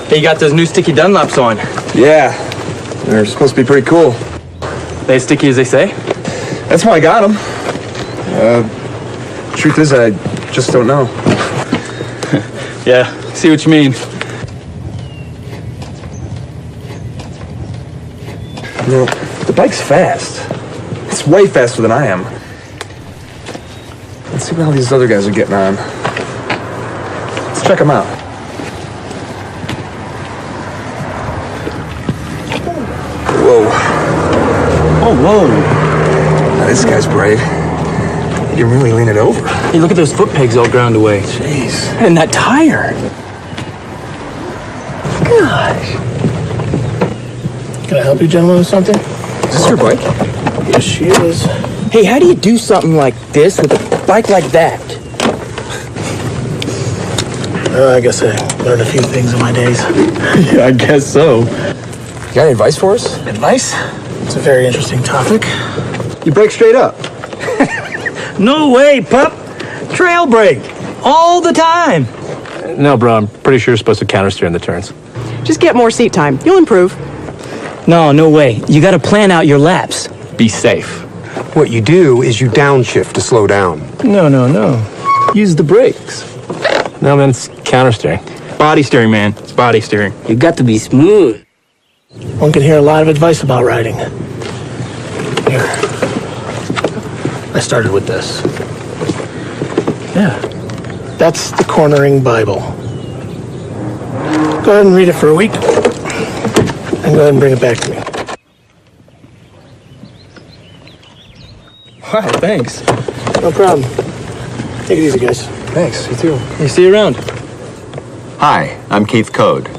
Hey, you got those new sticky Dunlops on. Yeah, they're supposed to be pretty cool. They as sticky as they say? That's why I got them. Truth is, I just don't know. Yeah, see what you mean. You know, the bike's fast. It's way faster than I am. Let's see how these other guys are getting on. Let's check them out. Whoa. Oh, whoa. Now, this guy's brave. He can really lean it over. Hey, look at those foot pegs all ground away. Jeez. And that tire. Gosh. Can I help you gentlemen with something? Is this your bike? Yes, she is. Hey, how do you do something like this with a bike like that? I guess I learned a few things in my days. Yeah, I guess so. You got any advice for us? Advice? It's a very interesting topic. You brake straight up. No way, pup. Trail brake. All the time. No, bro, I'm pretty sure you're supposed to countersteer in the turns. Just get more seat time. You'll improve. No way. You got to plan out your laps. Be safe. What you do is you downshift to slow down. No. Use the brakes. No, man, it's countersteering. Body steering, man. It's body steering. You got to be smooth. One can hear a lot of advice about riding. Here. I started with this. Yeah. That's the Cornering Bible. Go ahead and read it for a week. And go ahead and bring it back to me. Wow, thanks. No problem. Take it easy, guys. Thanks, you too. Hey, see you around. Hi, I'm Keith Code.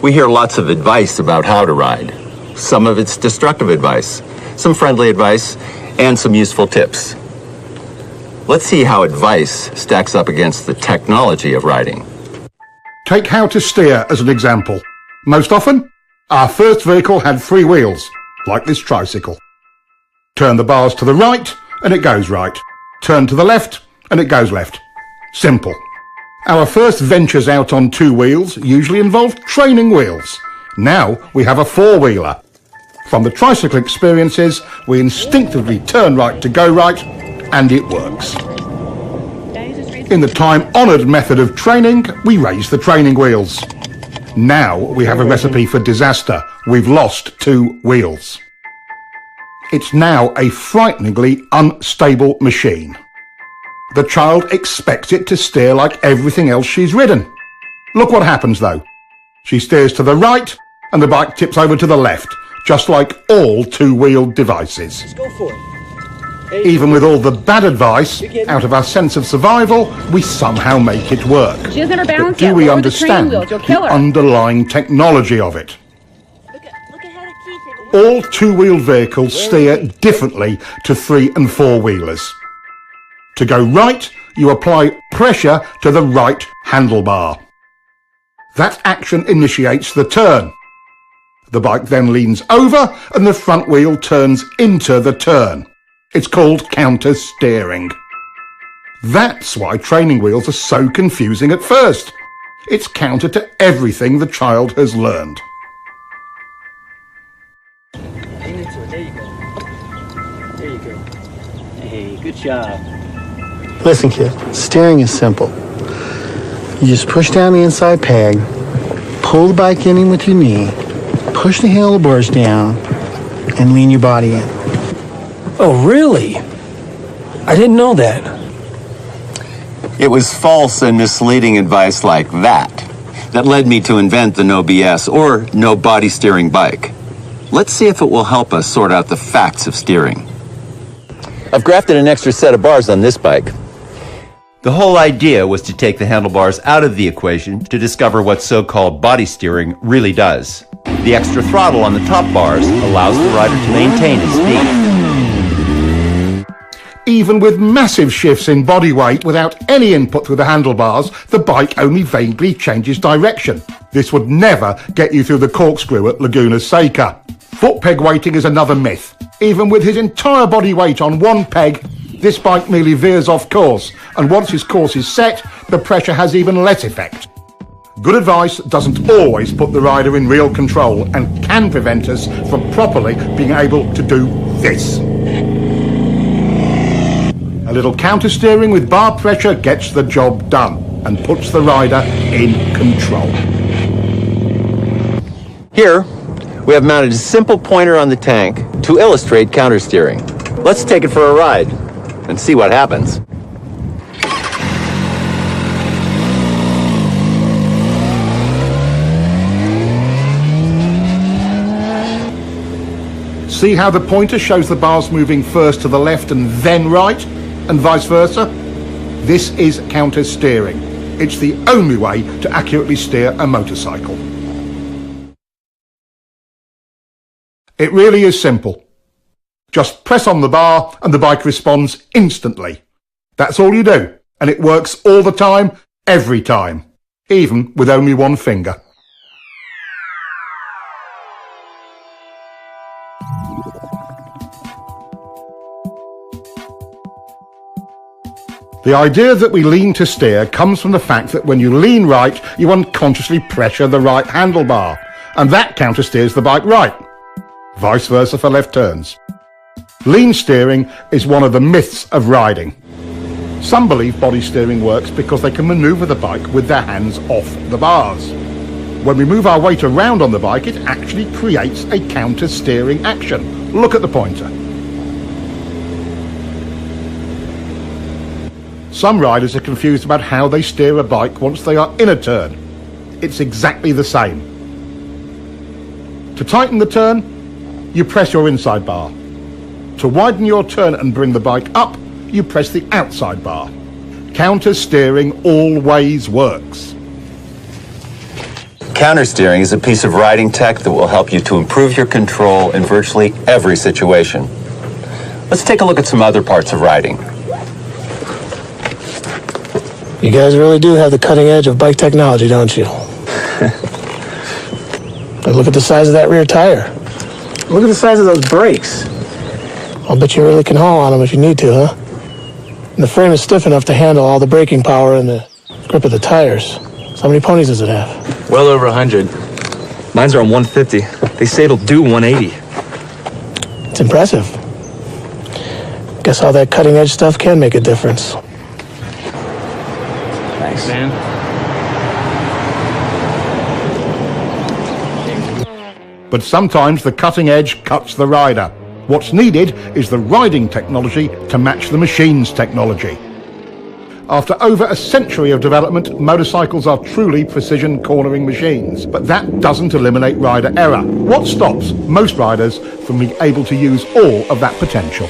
We hear lots of advice about how to ride. Some of it's destructive advice, some friendly advice, and some useful tips. Let's see how advice stacks up against the technology of riding. Take how to steer as an example. Most often, our first vehicle had 3 wheels, like this tricycle. Turn the bars to the right, and it goes right. Turn to the left, and it goes left. Simple. Our first ventures out on 2 wheels usually involved training wheels. Now we have a 4-wheeler. From the tricycle experiences, we instinctively turn right to go right, and it works. In the time-honoured method of training, we raise the training wheels. Now we have a recipe for disaster. We've lost 2 wheels. It's now a frighteningly unstable machine. The child expects it to steer like everything else she's ridden. Look what happens though. She steers to the right and the bike tips over to the left, just like all 2-wheeled devices. Let's go for it. Even with all the bad advice, out of our sense of survival, we somehow make it work. She doesn't have her balance But do yet. we Lower the training understand wheels. You'll kill the her. underlying technology of it? Look ahead of Keith. All 2-wheeled vehicles steer differently to 3- and 4-wheelers. To go right, you apply pressure to the right handlebar. That action initiates the turn. The bike then leans over and the front wheel turns into the turn. It's called counter-steering. That's why training wheels are so confusing at first. It's counter to everything the child has learned. There you go. There you go. Hey, good job. Listen, kid, steering is simple. You just push down the inside peg, pull the bike in with your knee, push the handlebars down, and lean your body in. Oh, really? I didn't know that. It was false and misleading advice like that that led me to invent the no BS or no body steering bike. Let's see if it will help us sort out the facts of steering. I've grafted an extra set of bars on this bike. The whole idea was to take the handlebars out of the equation to discover what so-called body steering really does. The extra throttle on the top bars allows the rider to maintain his speed. Even with massive shifts in body weight without any input through the handlebars, the bike only vaguely changes direction. This would never get you through the corkscrew at Laguna Seca. Foot peg weighting is another myth. Even with his entire body weight on one peg, this bike merely veers off course, and once his course is set, the pressure has even less effect. Good advice doesn't always put the rider in real control and can prevent us from properly being able to do this. A little counter-steering with bar pressure gets the job done and puts the rider in control. Here, we have mounted a simple pointer on the tank to illustrate counter-steering. Let's take it for a ride and see what happens. See how the pointer shows the bars moving first to the left and then right, and vice versa? This is counter-steering. It's the only way to accurately steer a motorcycle. It really is simple. Just press on the bar and the bike responds instantly. That's all you do, and it works all the time, every time, even with only one finger. The idea that we lean to steer comes from the fact that when you lean right, you unconsciously pressure the right handlebar, and that counter-steers the bike right. Vice versa for left turns. Lean steering is one of the myths of riding. Some believe body steering works because they can maneuver the bike with their hands off the bars. When we move our weight around on the bike, it actually creates a counter-steering action. Look at the pointer. Some riders are confused about how they steer a bike once they are in a turn. It's exactly the same. To tighten the turn, you press your inside bar. To widen your turn and bring the bike up, you press the outside bar. Counter-steering always works. Counter-steering is a piece of riding tech that will help you to improve your control in virtually every situation. Let's take a look at some other parts of riding. You guys really do have the cutting edge of bike technology, don't you? But look at the size of that rear tire. Look at the size of those brakes. I'll bet you really can haul on them if you need to, huh? And the frame is stiff enough to handle all the braking power and the grip of the tires. So how many ponies does it have? Well over 100. Mine's are on 150. They say it'll do 180. It's impressive. Guess all that cutting edge stuff can make a difference. Thanks, man. But sometimes the cutting edge cuts the rider. What's needed is the riding technology to match the machine's technology. After over a century of development, motorcycles are truly precision cornering machines. But that doesn't eliminate rider error. What stops most riders from being able to use all of that potential?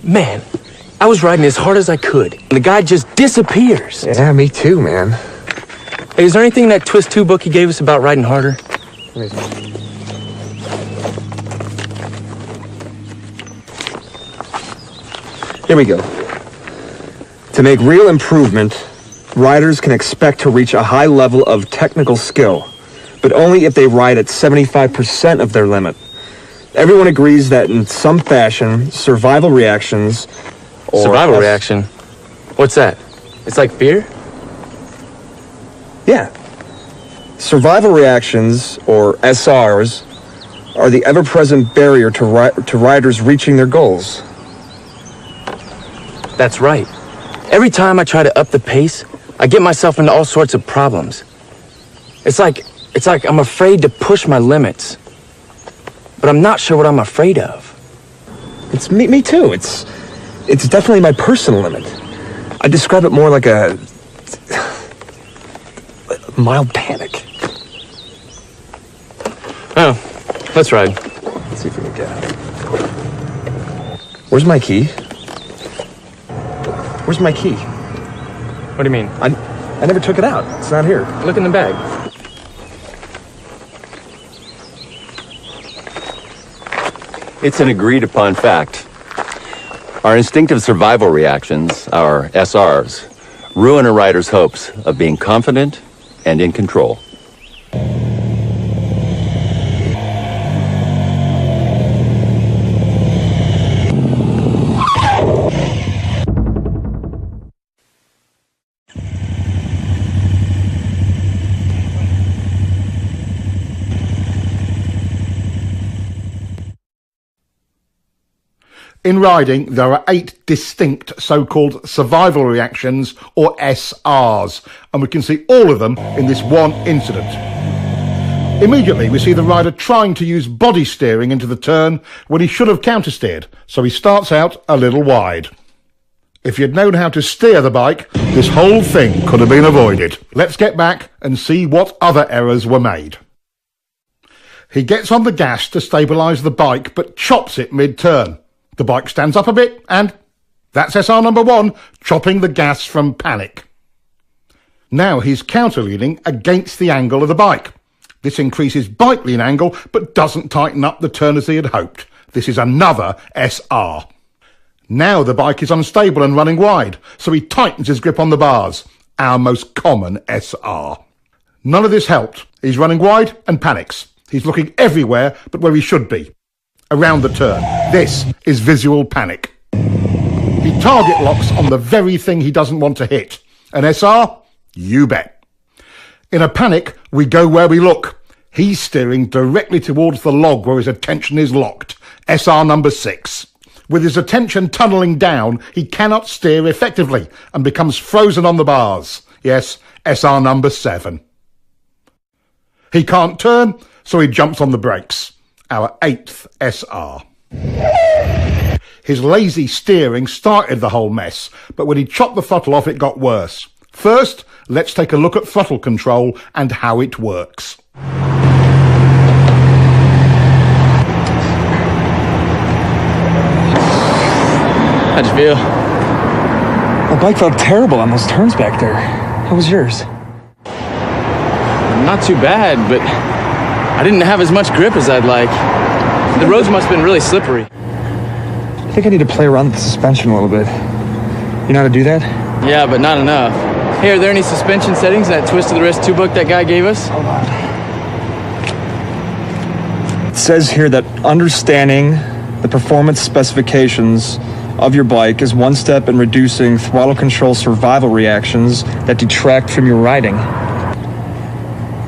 Man, I was riding as hard as I could, and the guy just disappears. Yeah, me too, man. Hey, is there anything in that Twist 2 book he gave us about riding harder? Here we go. To make real improvement, riders can expect to reach a high level of technical skill, but only if they ride at 75% of their limit. Everyone agrees that in some fashion, survival reactions or... Survival reaction? What's that? It's like fear? Yeah. Survival reactions, or SRs, are the ever-present barrier to riders reaching their goals. That's right. Every time I try to up the pace, I get myself into all sorts of problems. It's like I'm afraid to push my limits. But I'm not sure what I'm afraid of. It's me too. It's definitely my personal limit. I describe it more like Mild panic. Oh, let's ride. Let's see if we can get it. Where's my key? Where's my key? What do you mean? I never took it out. It's not here. Look in the bag. It's an agreed upon fact. Our instinctive survival reactions, our SRs, ruin a rider's hopes of being confident and in control. In riding, there are 8 distinct so-called survival reactions, or SRs, and we can see all of them in this one incident. Immediately, we see the rider trying to use body steering into the turn when he should have countersteered, so he starts out a little wide. If you'd known how to steer the bike, this whole thing could have been avoided. Let's get back and see what other errors were made. He gets on the gas to stabilise the bike, but chops it mid-turn. The bike stands up a bit, and that's SR number 1, chopping the gas from panic. Now he's counterleaning against the angle of the bike. This increases bike lean angle, but doesn't tighten up the turn as he had hoped. This is another SR. Now the bike is unstable and running wide, so he tightens his grip on the bars, our most common SR. None of this helped. He's running wide and panics. He's looking everywhere but where he should be. Around the turn. This is visual panic. He target locks on the very thing he doesn't want to hit. An SR? You bet. In a panic, we go where we look. He's steering directly towards the log where his attention is locked. SR number 6. With his attention tunnelling down, he cannot steer effectively and becomes frozen on the bars. Yes, SR number 7. He can't turn, so he jumps on the brakes. Our 8th SR. His lazy steering started the whole mess, but when he chopped the throttle off, it got worse. First, let's take a look at throttle control and how it works. How'd you feel? My bike felt terrible on those turns back there. How was yours? Not too bad, but I didn't have as much grip as I'd like. The roads must have been really slippery. I think I need to play around with the suspension a little bit. You know how to do that? Yeah, but not enough. Hey, are there any suspension settings in that twist of the wrist 2-book that guy gave us? Hold on. It says here that understanding the performance specifications of your bike is one step in reducing throttle control survival reactions that detract from your riding.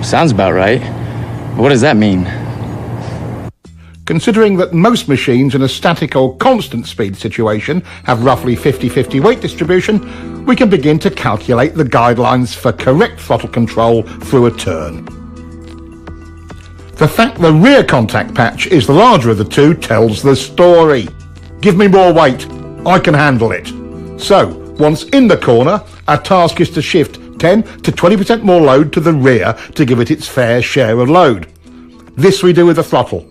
Sounds about right. But what does that mean? Considering that most machines in a static or constant speed situation have roughly 50-50 weight distribution, we can begin to calculate the guidelines for correct throttle control through a turn. The fact the rear contact patch is the larger of the two tells the story. Give me more weight, I can handle it. So, once in the corner, our task is to shift 10 to 20% more load to the rear to give it its fair share of load. This we do with the throttle.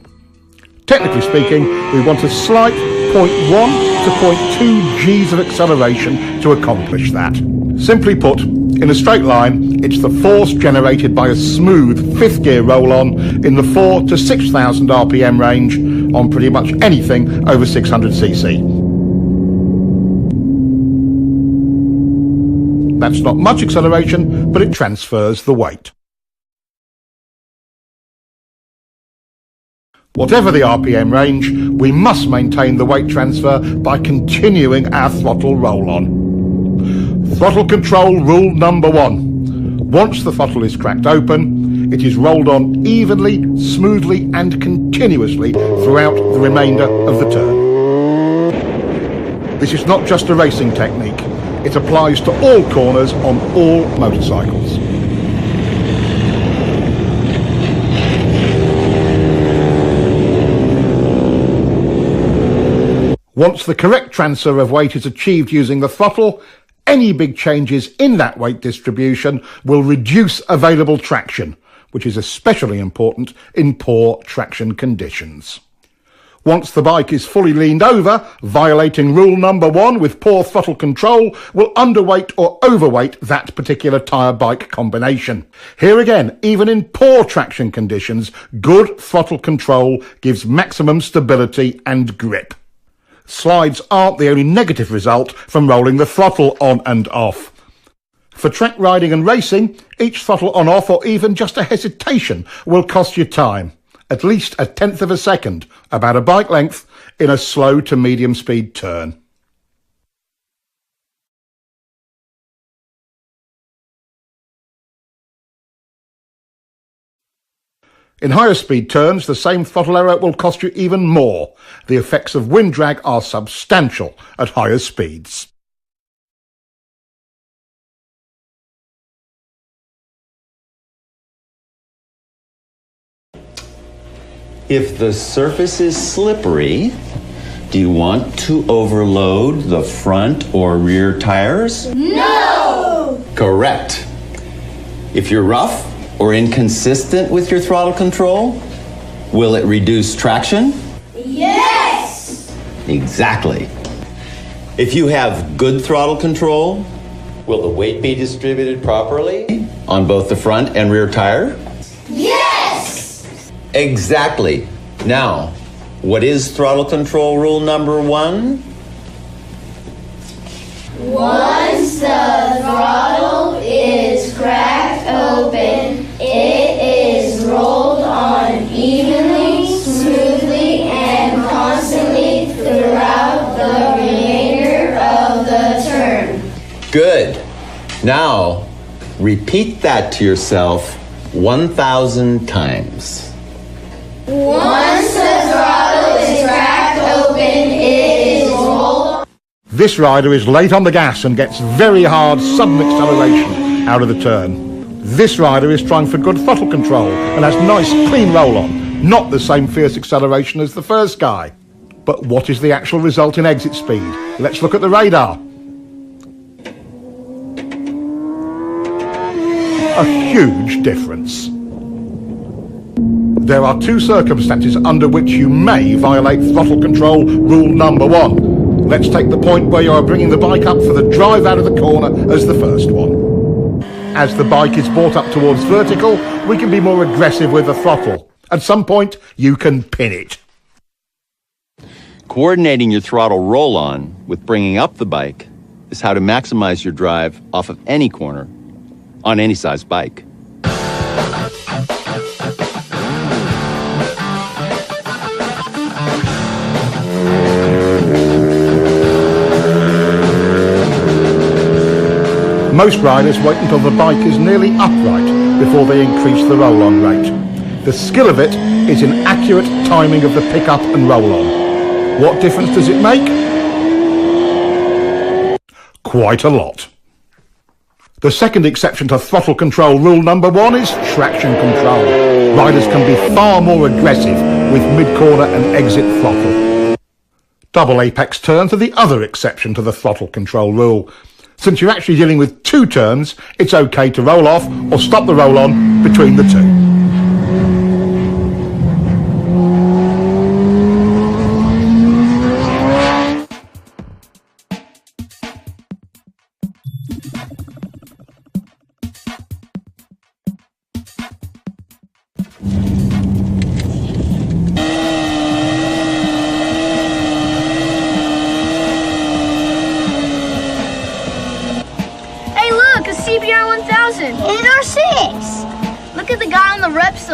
Technically speaking, we want a slight 0.1 to 0.2 Gs of acceleration to accomplish that. Simply put, in a straight line, it's the force generated by a smooth 5th gear roll-on in the 4,000 to 6,000 RPM range on pretty much anything over 600cc. That's not much acceleration, but it transfers the weight. Whatever the RPM range, we must maintain the weight transfer by continuing our throttle roll-on. Throttle control rule number 1. Once the throttle is cracked open, it is rolled on evenly, smoothly and continuously throughout the remainder of the turn. This is not just a racing technique. It applies to all corners on all motorcycles. Once the correct transfer of weight is achieved using the throttle, Any big changes in that weight distribution will reduce available traction, which is especially important in poor traction conditions. Once the bike is fully leaned over, violating rule number 1 with poor throttle control will underweight or overweight that particular tyre bike combination. Here again, even in poor traction conditions, good throttle control gives maximum stability and grip. Slides aren't the only negative result from rolling the throttle on and off. For track riding and racing, each throttle on-off or even just a hesitation will cost you time. At least a tenth of a second, about a bike length, in a slow to medium speed turn. In higher speed turns, the same throttle error will cost you even more. The effects of wind drag are substantial at higher speeds. If the surface is slippery, do you want to overload the front or rear tires? No! Correct. If you're rough or inconsistent with your throttle control, will it reduce traction? Yes! Exactly. If you have good throttle control, will the weight be distributed properly on both the front and rear tire? Yes! Exactly. Now, what is throttle control rule number 1? Once the throttle is cracked open, it is rolled on evenly, smoothly, and constantly throughout the remainder of the turn. Good. Now, repeat that to yourself 1,000 times. Once the throttle is cracked open, it is rolled. This rider is late on the gas and gets very hard sudden acceleration out of the turn. This rider is trying for good throttle control and has nice clean roll on, not the same fierce acceleration as the first guy. But what is the actual result in exit speed? Let's look at the radar. A huge difference. There are 2 circumstances under which you may violate throttle control rule number 1. Let's take the point where you are bringing the bike up for the drive out of the corner as the first one. As the bike is brought up towards vertical, we can be more aggressive with the throttle. At some point, you can pin it. Coordinating your throttle roll-on with bringing up the bike is how to maximize your drive off of any corner on any size bike. Most riders wait until the bike is nearly upright before they increase the roll-on rate. The skill of it is in accurate timing of the pick-up and roll-on. What difference does it make? Quite a lot. The second exception to throttle control rule number 1 is traction control. Riders can be far more aggressive with mid-corner and exit throttle. Double apex turns are the other exception to the throttle control rule. Since you're actually dealing with 2 turns, it's okay to roll off or stop the roll-on between the 2.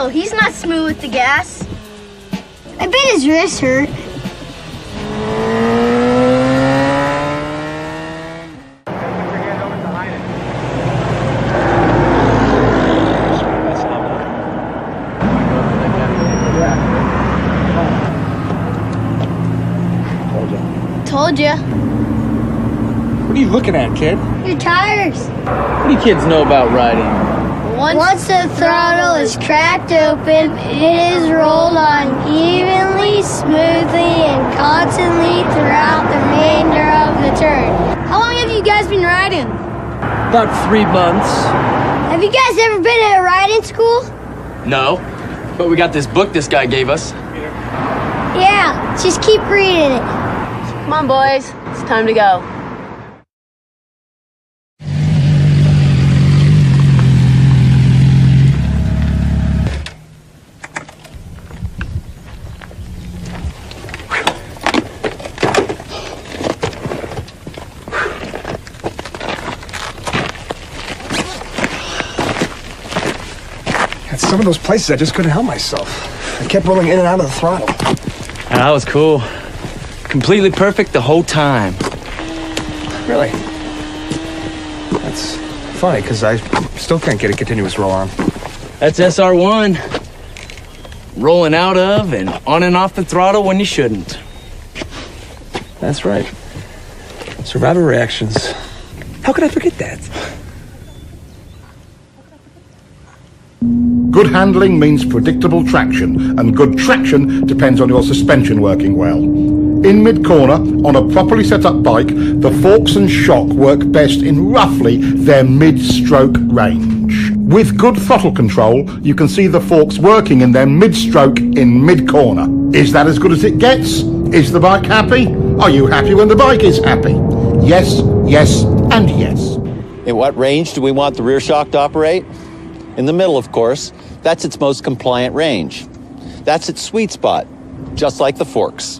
He's not smooth with the gas. I bet his wrist hurt. Told ya. What are you looking at, kid? Your tires. What do you kids know about riding? Once the throttle is cracked open, it is rolled on evenly, smoothly, and constantly throughout the remainder of the turn. How long have you guys been riding? been? About 3 months. Have you guys ever been at a riding school? No, but we got this book this guy gave us. Yeah, just keep reading it. Come on, boys. It's time to go. At some of those places, I just couldn't help myself. I kept rolling in and out of the throttle. That was cool. Completely perfect the whole time. Really? That's funny, because I still can't get a continuous roll on. That's SR1. Rolling out of and on and off the throttle when you shouldn't. That's right. Survivor reactions. How could I forget that? Good handling means predictable traction, and good traction depends on your suspension working well. In mid-corner, on a properly set up bike, the forks and shock work best in roughly their mid-stroke range. With good throttle control, you can see the forks working in their mid-stroke in mid-corner. Is that as good as it gets? Is the bike happy? Are you happy when the bike is happy? Yes, yes, and yes. In what range do we want the rear shock to operate? In the middle, of course. That's its most compliant range. That's its sweet spot, just like the forks.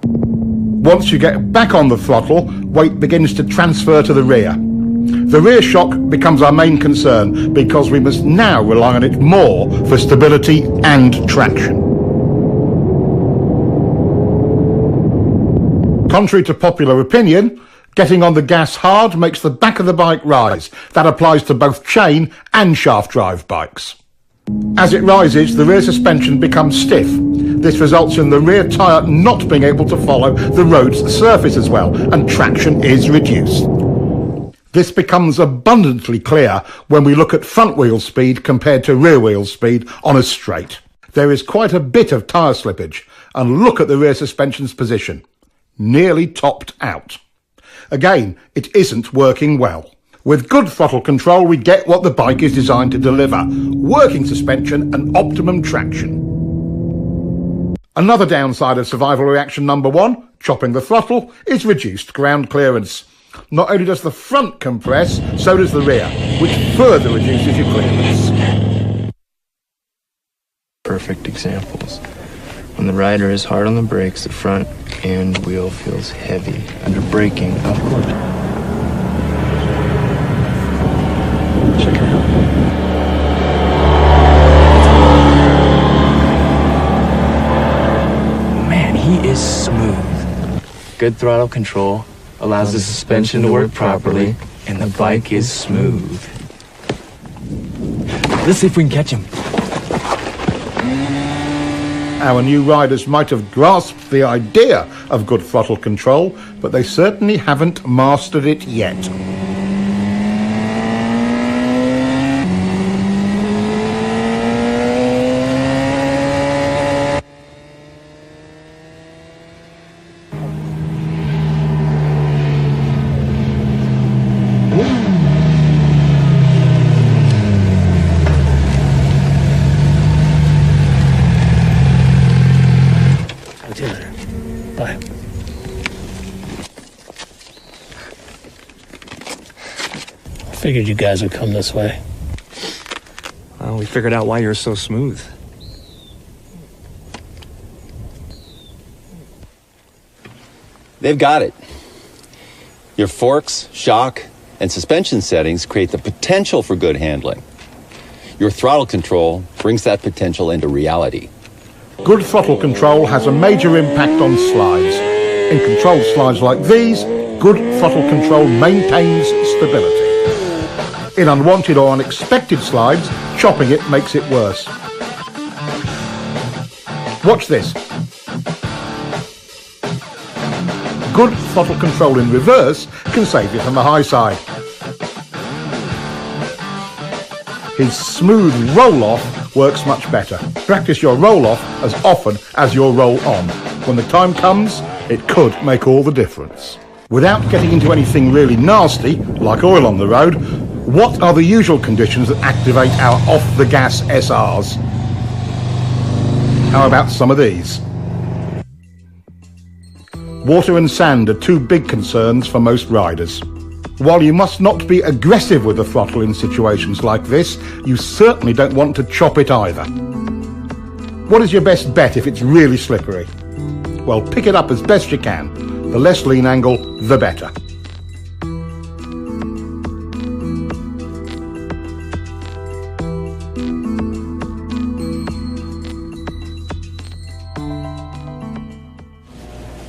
Once you get back on the throttle, weight begins to transfer to the rear. The rear shock becomes our main concern because we must now rely on it more for stability and traction. Contrary to popular opinion, getting on the gas hard makes the back of the bike rise. That applies to both chain and shaft drive bikes. As it rises, the rear suspension becomes stiff. This results in the rear tyre not being able to follow the road's surface as well, and traction is reduced. This becomes abundantly clear when we look at front wheel speed compared to rear wheel speed on a straight. There is quite a bit of tyre slippage, and look at the rear suspension's position. Nearly topped out. Again, it isn't working well. With good throttle control, we get what the bike is designed to deliver: working suspension and optimum traction. Another downside of survival reaction number 1, chopping the throttle, is reduced ground clearance. Not only does the front compress, so does the rear, which further reduces your clearance. Perfect examples. When the rider is hard on the brakes, the front end wheel feels heavy. Under braking, upward. Check her out. Man, he is smooth. Good throttle control allows the suspension to work properly, and the bike is smooth. Let's see if we can catch him. Our new riders might have grasped the idea of good throttle control, but they certainly haven't mastered it yet. Bye. Figured you guys would come this way. Well, we figured out why you're so smooth. They've got it. Your forks, shock, and suspension settings create the potential for good handling. Your throttle control brings that potential into reality. Good throttle control has a major impact on slides. In controlled slides like these, good throttle control maintains stability. In unwanted or unexpected slides, chopping it makes it worse. Watch this. Good throttle control in reverse can save you from the high side. His smooth roll-off works much better. Practice your roll-off as often as your roll-on. When the time comes, it could make all the difference. Without getting into anything really nasty, like oil on the road, what are the usual conditions that activate our off-the-gas SRs? How about some of these? Water and sand are two big concerns for most riders. While you must not be aggressive with the throttle in situations like this, you certainly don't want to chop it either. What is your best bet if it's really slippery? Well, pick it up as best you can. The less lean angle, the better.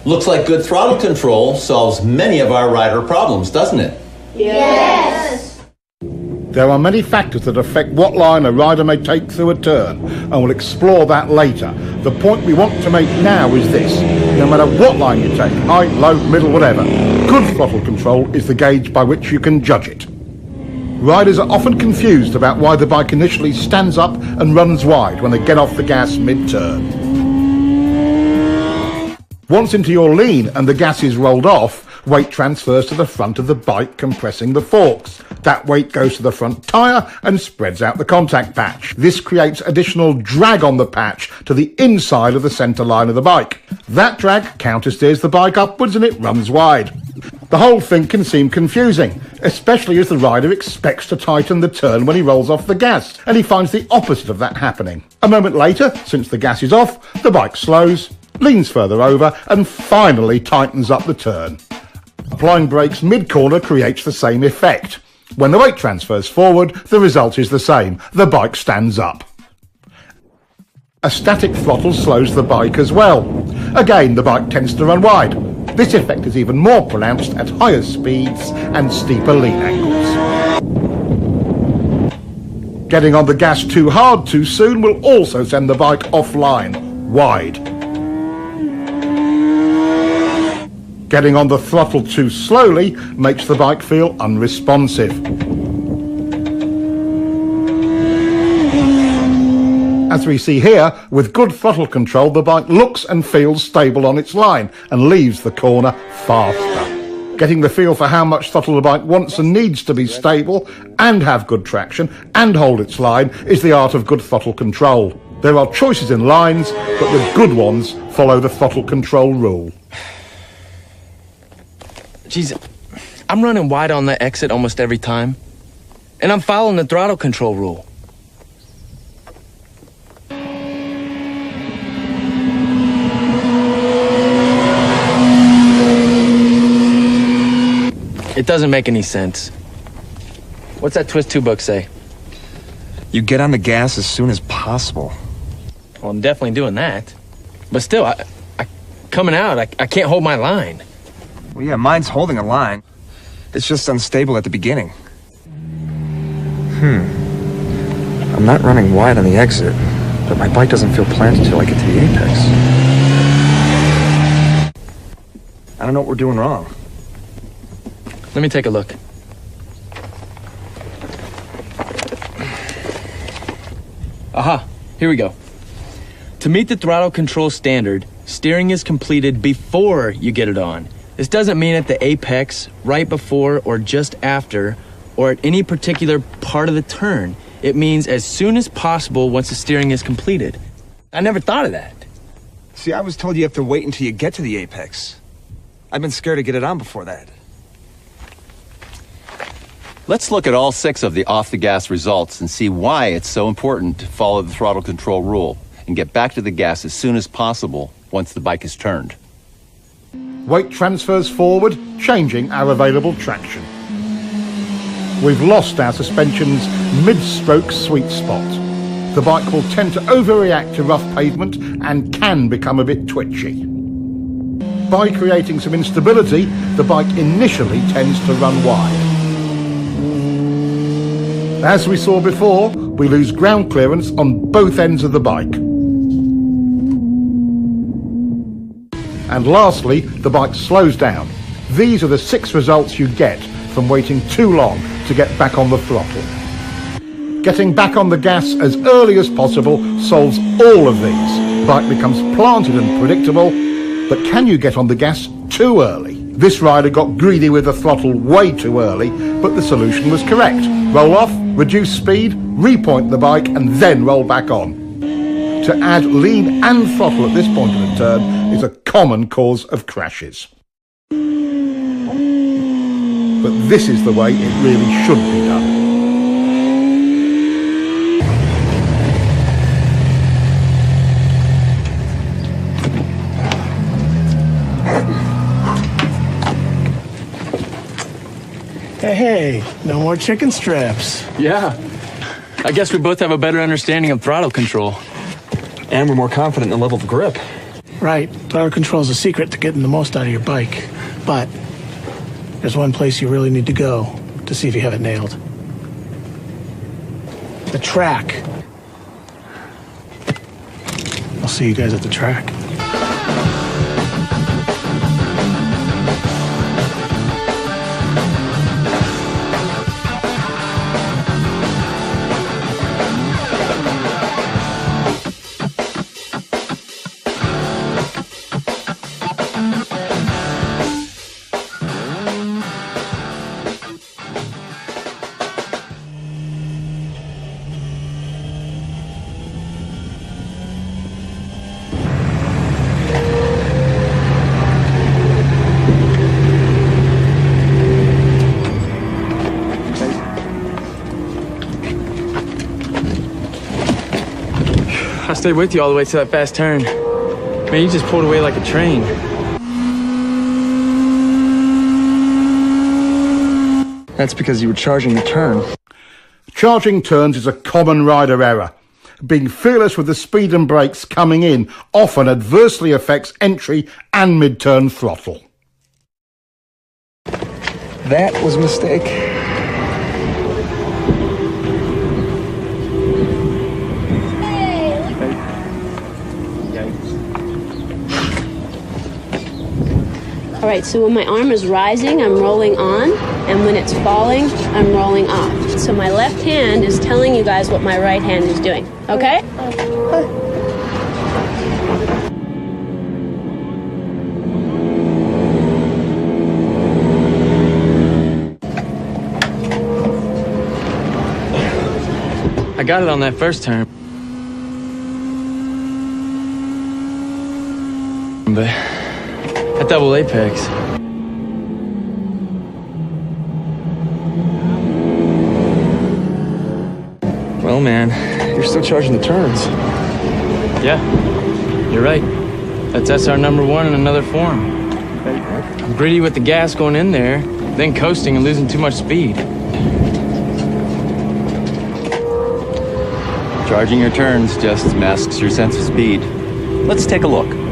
Looks like good throttle control solves many of our rider problems, doesn't it? Yes. There are many factors that affect what line a rider may take through a turn, and we'll explore that later. The point we want to make now is this: no matter what line you take, high, low, middle, whatever, good throttle control is the gauge by which you can judge it. Riders are often confused about why the bike initially stands up and runs wide when they get off the gas mid-turn. Once into your lean and the gas is rolled off, weight transfers to the front of the bike, compressing the forks. That weight goes to the front tyre and spreads out the contact patch. This creates additional drag on the patch to the inside of the centre line of the bike. That drag countersteers the bike upwards and it runs wide. The whole thing can seem confusing, especially as the rider expects to tighten the turn when he rolls off the gas, and he finds the opposite of that happening. A moment later, since the gas is off, the bike slows, leans further over, and finally tightens up the turn. Applying brakes mid-corner creates the same effect. When the weight transfers forward, the result is the same. The bike stands up. A static throttle slows the bike as well. Again, the bike tends to run wide. This effect is even more pronounced at higher speeds and steeper lean angles. Getting on the gas too hard too soon will also send the bike offline, wide. Getting on the throttle too slowly makes the bike feel unresponsive. As we see here, with good throttle control, the bike looks and feels stable on its line and leaves the corner faster. Getting the feel for how much throttle the bike wants and needs to be stable and have good traction and hold its line is the art of good throttle control. There are choices in lines, but the good ones follow the throttle control rule. Geez, I'm running wide on the exit almost every time. And I'm following the throttle control rule. It doesn't make any sense. What's that Twist 2 book say? You get on the gas as soon as possible. Well, I'm definitely doing that. But still, coming out, I can't hold my line. Well, yeah, mine's holding a line. It's just unstable at the beginning. I'm not running wide on the exit, but my bike doesn't feel planted until I get to the apex. I don't know what we're doing wrong. Let me take a look. Aha, here we go. To meet the throttle control standard, steering is completed before you get it on. This doesn't mean at the apex, right before or just after, or at any particular part of the turn. It means as soon as possible once the steering is completed. I never thought of that. See, I was told you have to wait until you get to the apex. I've been scared to get it on before that. Let's look at all 6 of the off-the-gas results and see why it's so important to follow the throttle control rule and get back to the gas as soon as possible once the bike is turned. Weight transfers forward, changing our available traction. We've lost our suspension's mid-stroke sweet spot. The bike will tend to overreact to rough pavement and can become a bit twitchy. By creating some instability, the bike initially tends to run wide. As we saw before, we lose ground clearance on both ends of the bike. And lastly, the bike slows down. These are the 6 results you get from waiting too long to get back on the throttle. Getting back on the gas as early as possible solves all of these. The bike becomes planted and predictable, but can you get on the gas too early? This rider got greedy with the throttle way too early, but the solution was correct. Roll off, reduce speed, repoint the bike, and then roll back on. To add lean and throttle at this point of the turn is a common cause of crashes. But this is the way it really should be done. Hey, no more chicken straps. Yeah. I guess we both have a better understanding of throttle control. And we're more confident in the level of grip. Right, throttle control is a secret to getting the most out of your bike. But there's one place you really need to go to see if you have it nailed. The track. I'll see you guys at the track. I stayed with you all the way to that fast turn. Man, you just pulled away like a train. That's because you were charging the turn. Charging turns is a common rider error. Being fearless with the speed and brakes coming in often adversely affects entry and mid-turn throttle. That was a mistake. All right, so when my arm is rising, I'm rolling on, and when it's falling, I'm rolling off. So my left hand is telling you guys what my right hand is doing, okay? I got it on that first turn. But at double apex. Well, man, you're still charging the turns. Yeah, you're right. That's SR number one in another form. I'm greedy with the gas going in there, then coasting and losing too much speed. Charging your turns just masks your sense of speed. Let's take a look.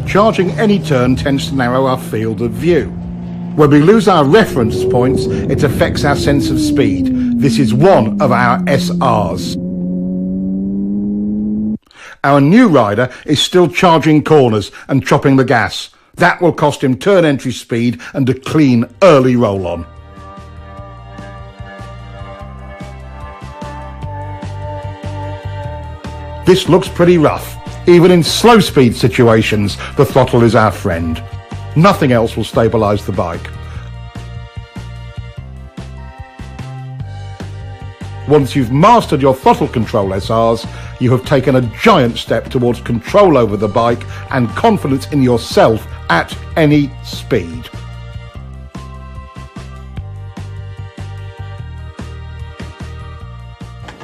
Charging any turn tends to narrow our field of view. When we lose our reference points, it affects our sense of speed. This is one of our SRs. Our new rider is still charging corners and chopping the gas. That will cost him turn entry speed and a clean early roll-on. This looks pretty rough. Even in slow speed situations, the throttle is our friend. Nothing else will stabilise the bike. Once you've mastered your throttle control SRs, you have taken a giant step towards control over the bike and confidence in yourself at any speed.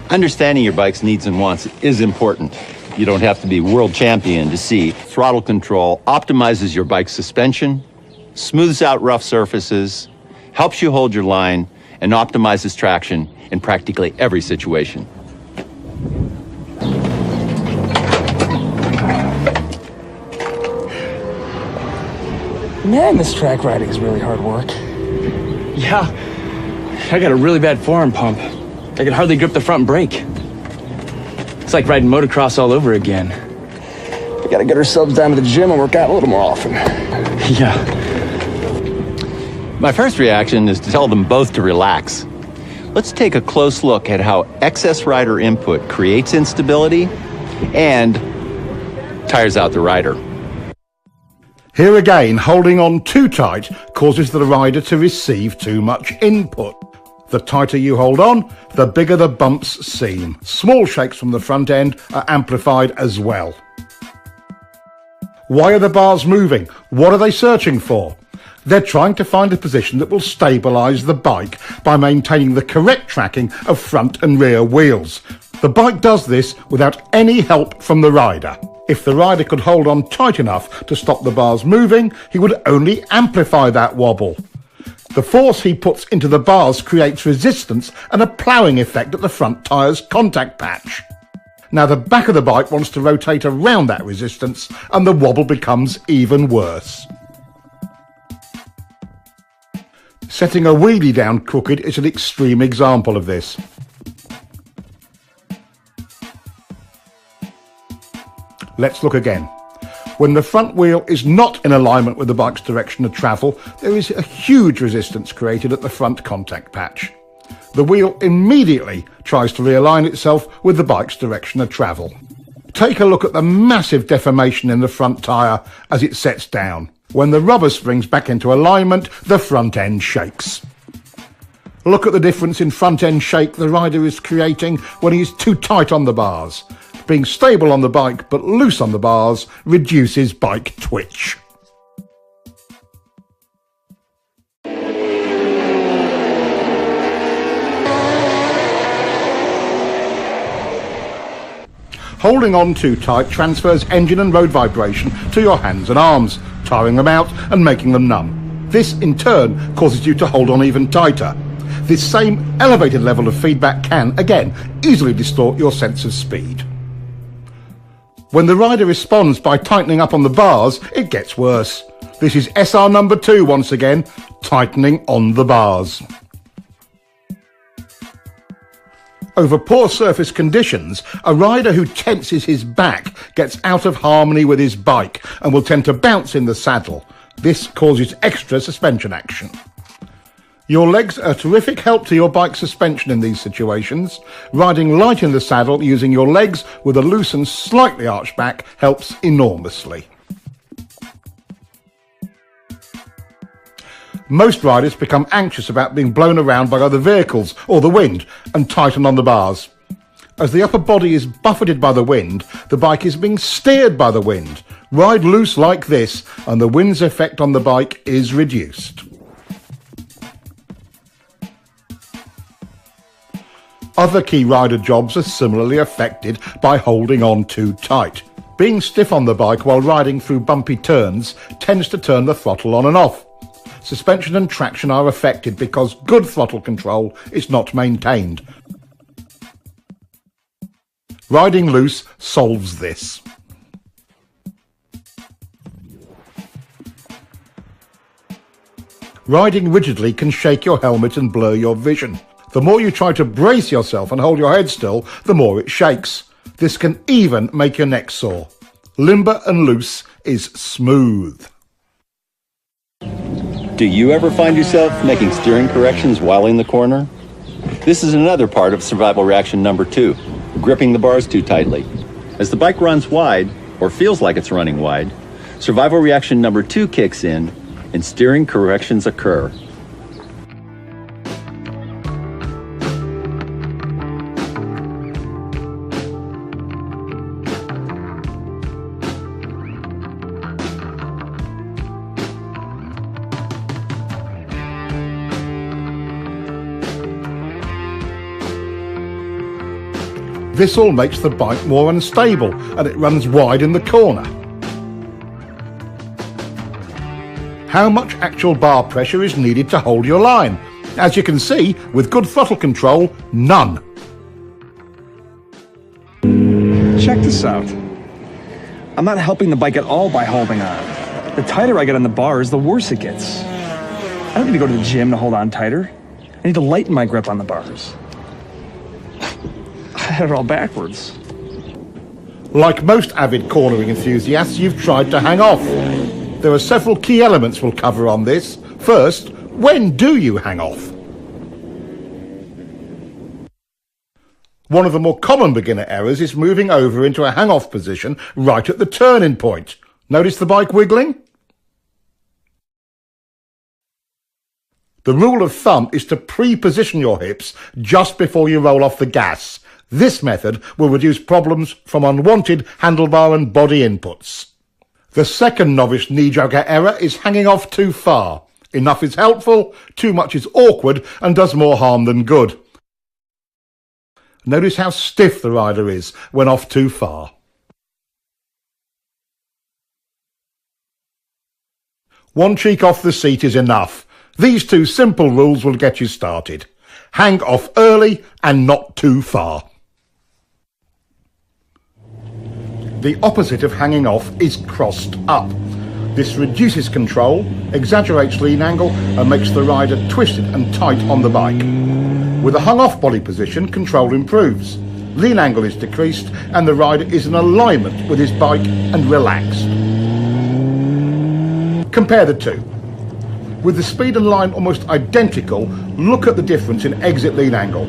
Understanding your bike's needs and wants is important. You don't have to be world champion to see throttle control optimizes your bike's suspension, smooths out rough surfaces, helps you hold your line, and optimizes traction in practically every situation. Man, this track riding is really hard work. Yeah, I got a really bad forearm pump. I could hardly grip the front brake. It's like riding motocross all over again. We gotta get ourselves down to the gym and work out a little more often. Yeah. My first reaction is to tell them both to relax. let's take a close look at how excess rider input creates instability and tires out the rider. Here again, holding on too tight causes the rider to receive too much input. The tighter you hold on, the bigger the bumps seem. Small shakes from the front end are amplified as well. Why are the bars moving? What are they searching for? They're trying to find a position that will stabilise the bike by maintaining the correct tracking of front and rear wheels. The bike does this without any help from the rider. If the rider could hold on tight enough to stop the bars moving, he would only amplify that wobble. The force he puts into the bars creates resistance and a ploughing effect at the front tyre's contact patch. Now the back of the bike wants to rotate around that resistance and the wobble becomes even worse. Setting a wheelie down crooked is an extreme example of this. Let's look again. When the front wheel is not in alignment with the bike's direction of travel, there is a huge resistance created at the front contact patch. The wheel immediately tries to realign itself with the bike's direction of travel. Take a look at the massive deformation in the front tyre as it sets down. When the rubber springs back into alignment, the front end shakes. Look at the difference in front end shake the rider is creating when he is too tight on the bars. Being stable on the bike but loose on the bars reduces bike twitch. Holding on too tight transfers engine and road vibration to your hands and arms, tiring them out and making them numb. This in turn causes you to hold on even tighter. This same elevated level of feedback can, again, easily distort your sense of speed. When the rider responds by tightening up on the bars, it gets worse. This is SR number 2 once again, tightening on the bars. Over poor surface conditions, a rider who tenses his back gets out of harmony with his bike and will tend to bounce in the saddle. This causes extra suspension action. Your legs are a terrific help to your bike's suspension in these situations. Riding light in the saddle using your legs with a loose and slightly arched back helps enormously. Most riders become anxious about being blown around by other vehicles or the wind and tighten on the bars. As the upper body is buffeted by the wind, the bike is being steered by the wind. Ride loose like this and the wind's effect on the bike is reduced. Other key rider jobs are similarly affected by holding on too tight. Being stiff on the bike while riding through bumpy turns tends to turn the throttle on and off. Suspension and traction are affected because good throttle control is not maintained. Riding loose solves this. Riding rigidly can shake your helmet and blur your vision. The more you try to brace yourself and hold your head still, the more it shakes. This can even make your neck sore. Limber and loose is smooth. Do you ever find yourself making steering corrections while in the corner? This is another part of survival reaction number 2, gripping the bars too tightly. As the bike runs wide, or feels like it's running wide, survival reaction number 2 kicks in and steering corrections occur. This all makes the bike more unstable and it runs wide in the corner. How much actual bar pressure is needed to hold your line? As you can see, with good throttle control, none. Check this out. I'm not helping the bike at all by holding on. The tighter I get on the bars, the worse it gets. I don't need to go to the gym to hold on tighter. I need to lighten my grip on the bars. I had it all backwards. Like most avid cornering enthusiasts, you've tried to hang off. There are several key elements we'll cover on this. First, when do you hang off? One of the more common beginner errors is moving over into a hang-off position right at the turning point. Notice the bike wiggling? The rule of thumb is to pre-position your hips just before you roll off the gas. This method will reduce problems from unwanted handlebar and body inputs. The second novice knee-jogger error is hanging off too far. Enough is helpful, too much is awkward and does more harm than good. Notice how stiff the rider is when off too far. One cheek off the seat is enough. These two simple rules will get you started. Hang off early and not too far. The opposite of hanging off is crossed up. This reduces control, exaggerates lean angle and makes the rider twisted and tight on the bike. With a hung-off body position, control improves. Lean angle is decreased and the rider is in alignment with his bike and relaxed. Compare the two. With the speed and line almost identical, look at the difference in exit lean angle.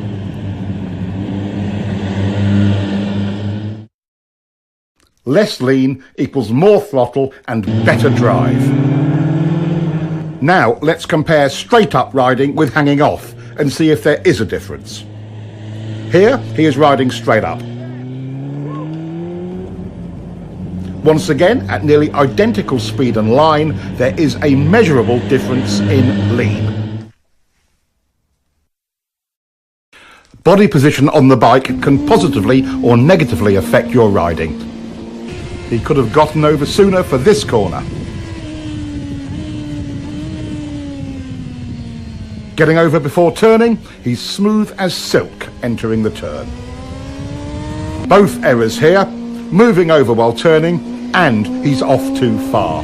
Less lean equals more throttle and better drive. Now let's compare straight up riding with hanging off and see if there is a difference. Here he is riding straight up. Once again, at nearly identical speed and line, there is a measurable difference in lean. Body position on the bike can positively or negatively affect your riding. He could have gotten over sooner for this corner. Getting over before turning, he's smooth as silk entering the turn. Both errors here, moving over while turning, and he's off too far.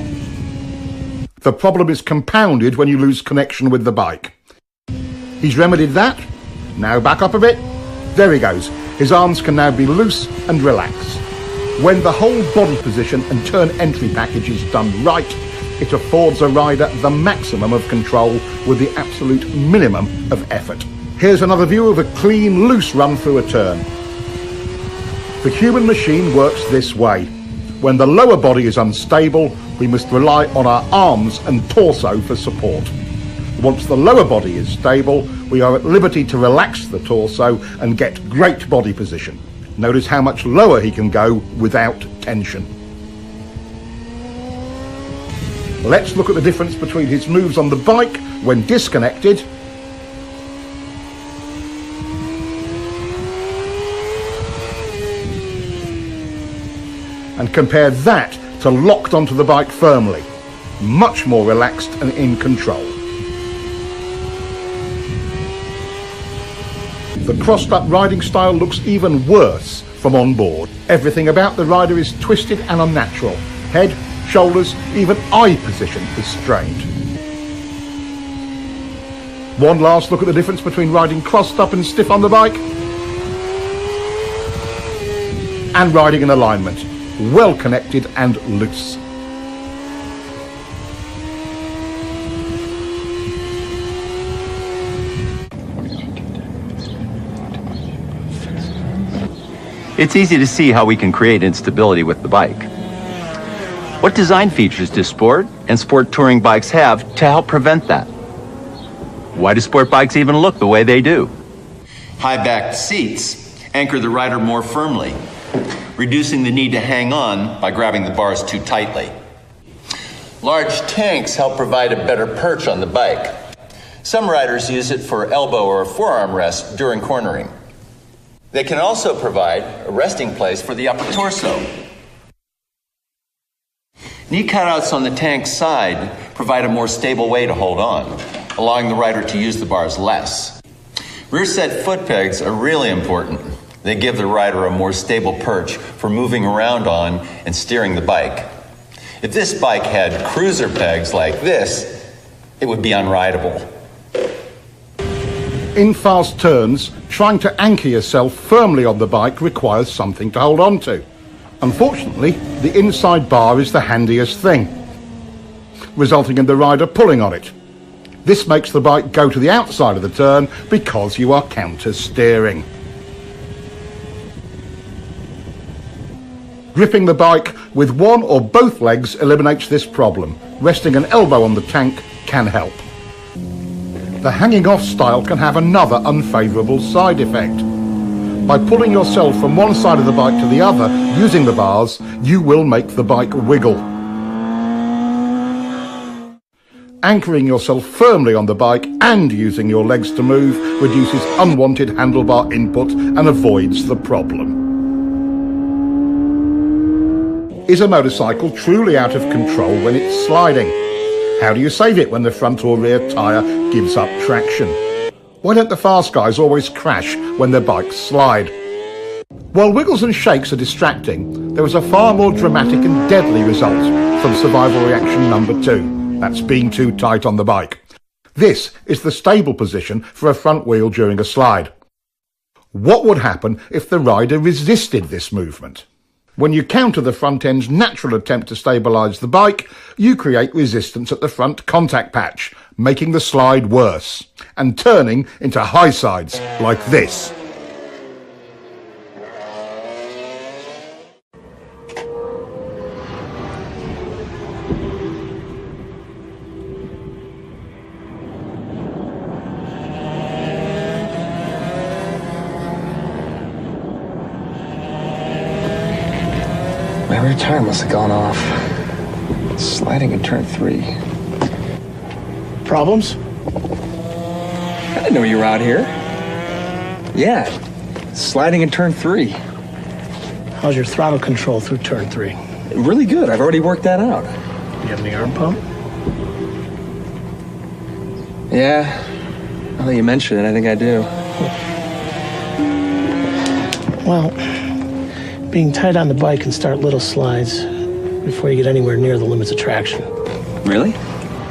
The problem is compounded when you lose connection with the bike. He's remedied that. Now back up a bit. There he goes. His arms can now be loose and relaxed. When the whole body position and turn entry package is done right, it affords a rider the maximum of control with the absolute minimum of effort. Here's another view of a clean, loose run through a turn. The human machine works this way. When the lower body is unstable, we must rely on our arms and torso for support. Once the lower body is stable, we are at liberty to relax the torso and get great body position. Notice how much lower he can go without tension. Let's look at the difference between his moves on the bike when disconnected and compare that to locked onto the bike firmly. Much more relaxed and in control. The crossed up riding style looks even worse from on board. Everything about the rider is twisted and unnatural. Head, shoulders, even eye position is strained. One last look at the difference between riding crossed up and stiff on the bike and riding in alignment. Well connected and loose. It's easy to see how we can create instability with the bike. What design features do sport and sport touring bikes have to help prevent that? Why do sport bikes even look the way they do? High-backed seats anchor the rider more firmly, reducing the need to hang on by grabbing the bars too tightly. Large tanks help provide a better perch on the bike. Some riders use it for elbow or forearm rest during cornering. They can also provide a resting place for the upper torso. Knee cutouts on the tank's side provide a more stable way to hold on, allowing the rider to use the bars less. Rear set foot pegs are really important. They give the rider a more stable perch for moving around on and steering the bike. If this bike had cruiser pegs like this, it would be unrideable. In fast turns, trying to anchor yourself firmly on the bike requires something to hold on to. Unfortunately, the inside bar is the handiest thing, resulting in the rider pulling on it. This makes the bike go to the outside of the turn because you are counter steering. Gripping the bike with one or both legs eliminates this problem. Resting an elbow on the tank can help. The hanging off style can have another unfavourable side effect. By pulling yourself from one side of the bike to the other using the bars, you will make the bike wiggle. Anchoring yourself firmly on the bike and using your legs to move reduces unwanted handlebar input and avoids the problem. Is a motorcycle truly out of control when it's sliding? How do you save it when the front or rear tyre gives up traction? Why don't the fast guys always crash when their bikes slide? While wiggles and shakes are distracting, there is a far more dramatic and deadly result from survival reaction number 2. That's being too tight on the bike. This is the stable position for a front wheel during a slide. What would happen if the rider resisted this movement? When you counter the front end's natural attempt to stabilise the bike, you create resistance at the front contact patch, making the slide worse, and turning into high sides like this. My rear tire must have gone off. Sliding in turn 3. Problems? I didn't know you were out here. Yeah, sliding in turn 3. How's your throttle control through turn 3? Really good. I've already worked that out. Do you have any arm pump? Yeah, now that you mention it, I think I do. Well, being tight on the bike can start little slides before you get anywhere near the limits of traction. Really?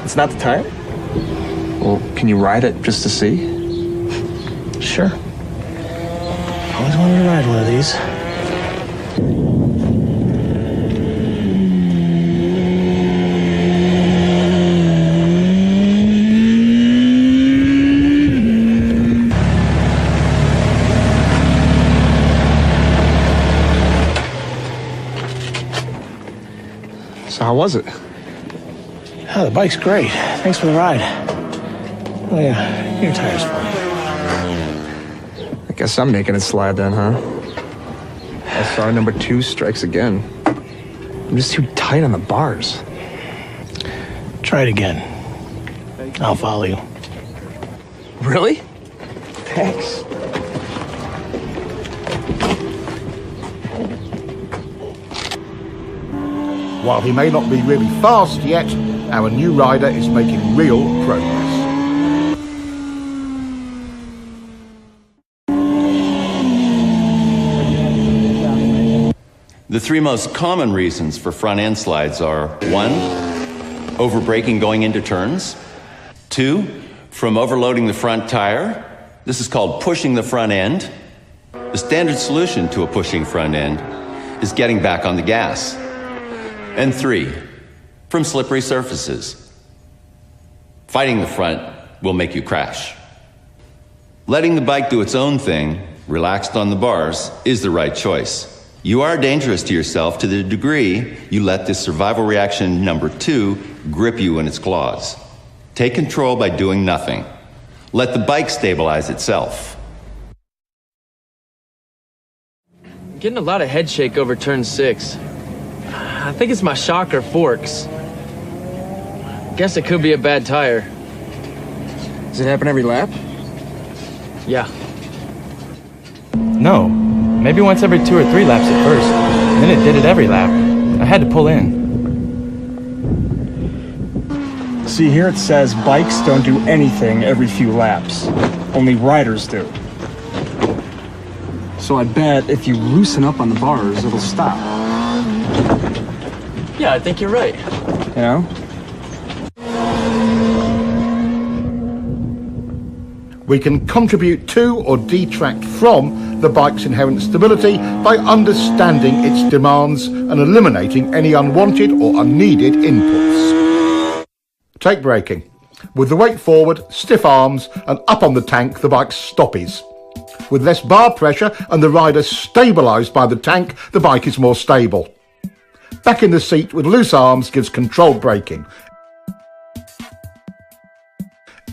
It's not the tire? Well, can you ride it just to see? Sure. Always wanted to ride one of these. So how was it? Oh, the bike's great. Thanks for the ride. Oh yeah, your tire's fine. I guess I'm making it slide then, huh? SR number 2 strikes again. I'm just too tight on the bars. Try it again. I'll follow you. Really? Thanks. While he may not be really fast yet, our new rider is making real progress. The 3 most common reasons for front end slides are 1, over braking going into turns. 2, from overloading the front tire. This is called pushing the front end. The standard solution to a pushing front end is getting back on the gas. And 3, from slippery surfaces. Fighting the front will make you crash. Letting the bike do its own thing, relaxed on the bars, is the right choice. You are dangerous to yourself to the degree you let this survival reaction number 2 grip you in its claws. Take control by doing nothing. Let the bike stabilize itself. I'm getting a lot of head shake over turn 6. I think it's my shock or forks. Guess it could be a bad tire. Does it happen every lap? Yeah. No. Maybe once every 2 or 3 laps at first. Then it did it every lap. I had to pull in. See, here it says bikes don't do anything every few laps. Only riders do. So I bet if you loosen up on the bars, it'll stop. Yeah, I think you're right. You know? We can contribute to or detract from the bike's inherent stability by understanding its demands and eliminating any unwanted or unneeded inputs. Take braking. With the weight forward, stiff arms, and up on the tank, the bike stoppies. With less bar pressure and the rider stabilised by the tank, the bike is more stable. Back in the seat with loose arms gives controlled braking.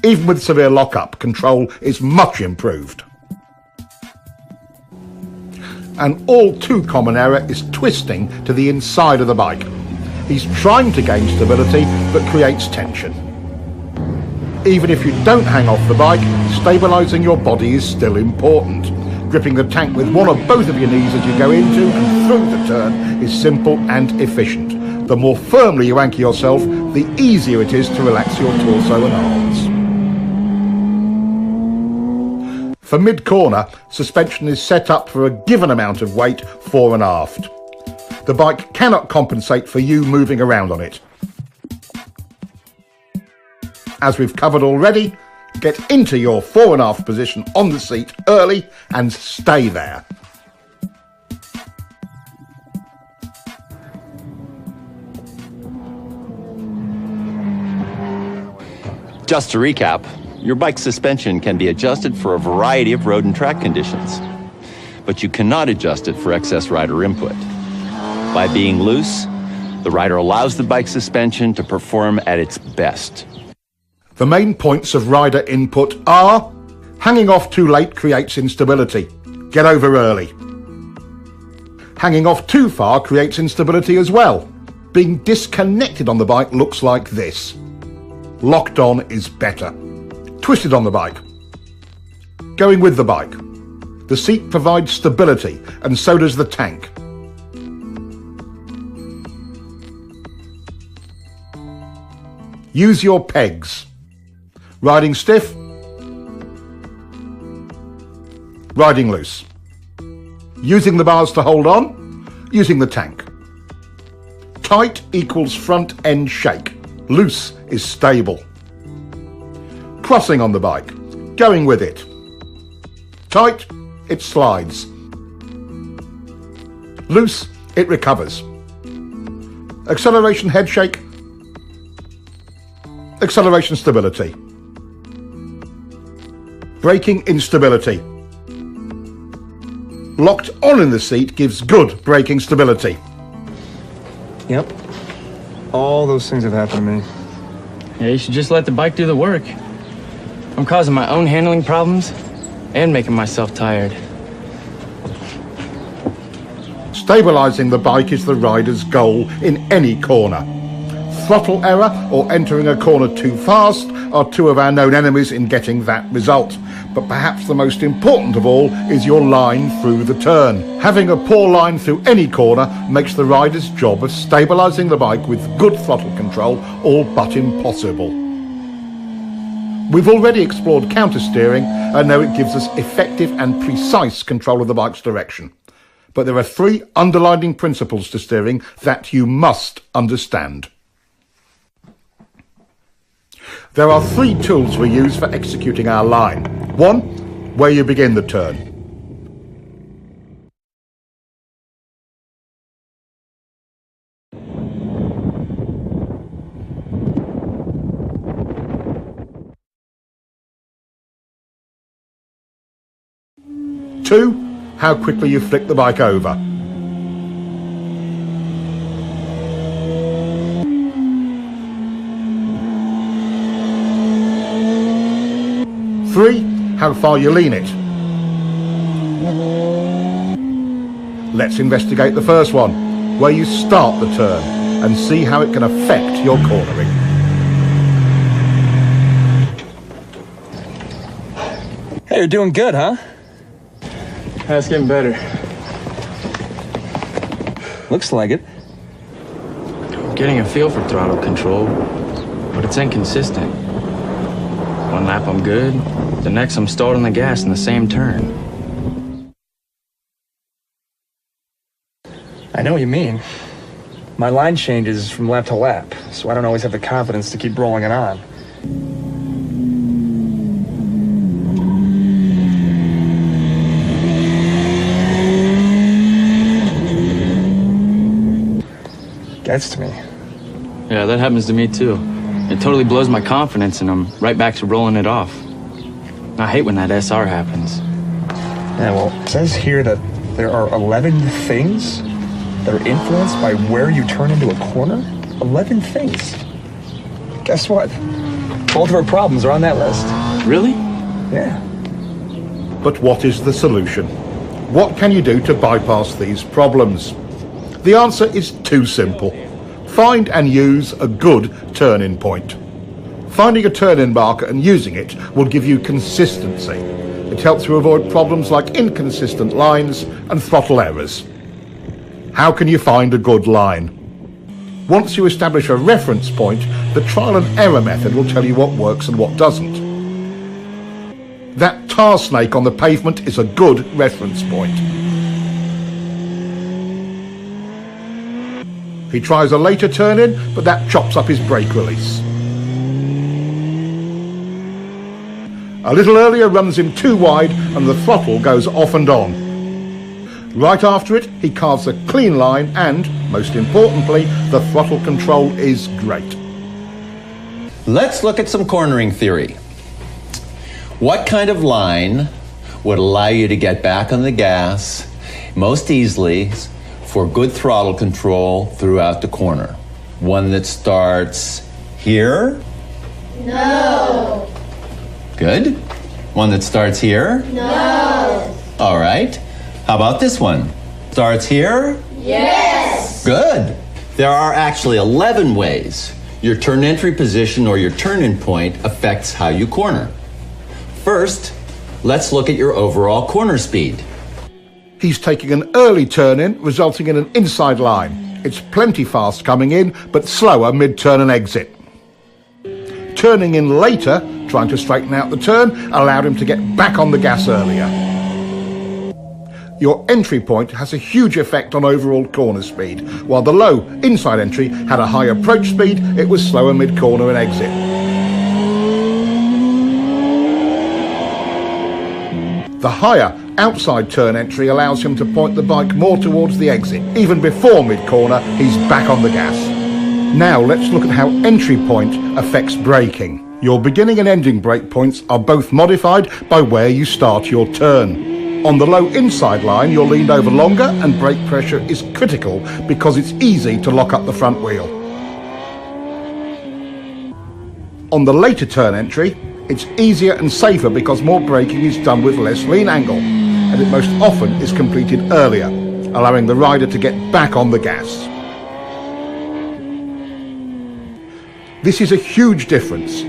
Even with severe lockup, control is much improved. An all too common error is twisting to the inside of the bike. He's trying to gain stability but creates tension. Even if you don't hang off the bike, stabilising your body is still important. Gripping the tank with one or both of your knees as you go into and through the turn is simple and efficient. The more firmly you anchor yourself, the easier it is to relax your torso and arms. For mid-corner, suspension is set up for a given amount of weight fore and aft. The bike cannot compensate for you moving around on it. As we've covered already, get into your fore and aft position on the seat early and stay there. Just to recap, your bike's suspension can be adjusted for a variety of road and track conditions, but you cannot adjust it for excess rider input. By being loose, the rider allows the bike's suspension to perform at its best. The main points of rider input are: hanging off too late creates instability. Get over early. Hanging off too far creates instability as well. Being disconnected on the bike looks like this. Locked on is better. Twisted on the bike. Going with the bike. The seat provides stability, and so does the tank. Use your pegs. Riding stiff. Riding loose. Using the bars to hold on. Using the tank. Tight equals front end shake. Loose is stable. Crossing on the bike. Going with it. Tight, it slides. Loose, it recovers. Acceleration head shake. Acceleration stability. Braking instability. Locked on in the seat gives good braking stability. Yep. All those things have happened to me. Yeah, you should just let the bike do the work. I'm causing my own handling problems and making myself tired. Stabilising the bike is the rider's goal in any corner. Throttle error or entering a corner too fast are two of our known enemies in getting that result. But perhaps the most important of all is your line through the turn. Having a poor line through any corner makes the rider's job of stabilising the bike with good throttle control all but impossible. We've already explored counter-steering and know it gives us effective and precise control of the bike's direction. But there are three underlying principles to steering that you must understand. There are three tools we use for executing our line. One, where you begin the turn. Two, how quickly you flick the bike over. Three, how far you lean it. Let's investigate the first one, where you start the turn, and see how it can affect your cornering. Hey, you're doing good, huh? That's getting better. Looks like it. I'm getting a feel for throttle control, but it's inconsistent. One lap I'm good, the next I'm stalled on the gas in the same turn. I know what you mean. My line changes from lap to lap, so I don't always have the confidence to keep rolling it on. Gets to me. Yeah, that happens to me too. It totally blows my confidence and I'm right back to rolling it off. I hate when that SR happens. Yeah, well, it says here that there are 11 things that are influenced by where you turn into a corner? 11 things. Guess what? Both of our problems are on that list. Really? Yeah. But what is the solution? What can you do to bypass these problems? The answer is too simple. Find and use a good turn-in point. Finding a turn-in marker and using it will give you consistency. It helps you avoid problems like inconsistent lines and throttle errors. How can you find a good line? Once you establish a reference point, the trial and error method will tell you what works and what doesn't. That tar snake on the pavement is a good reference point. He tries a later turn-in, but that chops up his brake release. A little earlier runs him too wide and the throttle goes off and on. Right after it, he carves a clean line and, most importantly, the throttle control is great. Let's look at some cornering theory. What kind of line would allow you to get back on the gas most easily for good throttle control throughout the corner? One that starts here? No. Good. One that starts here? No. All right. How about this one? Starts here? Yes. Good. There are actually 11 ways your turn entry position or your turn-in point affects how you corner. First, let's look at your overall corner speed. He's taking an early turn-in, resulting in an inside line. It's plenty fast coming in, but slower mid-turn and exit. Turning in later, trying to straighten out the turn, allowed him to get back on the gas earlier. Your entry point has a huge effect on overall corner speed. While the low inside entry had a high approach speed, it was slower mid-corner and exit. The higher outside turn entry allows him to point the bike more towards the exit. Even before mid-corner, he's back on the gas. Now let's look at how entry point affects braking. Your beginning and ending brake points are both modified by where you start your turn. On the low inside line, you're leaned over longer and brake pressure is critical because it's easy to lock up the front wheel. On the later turn entry, it's easier and safer because more braking is done with less lean angle, and it most often is completed earlier, allowing the rider to get back on the gas. This is a huge difference.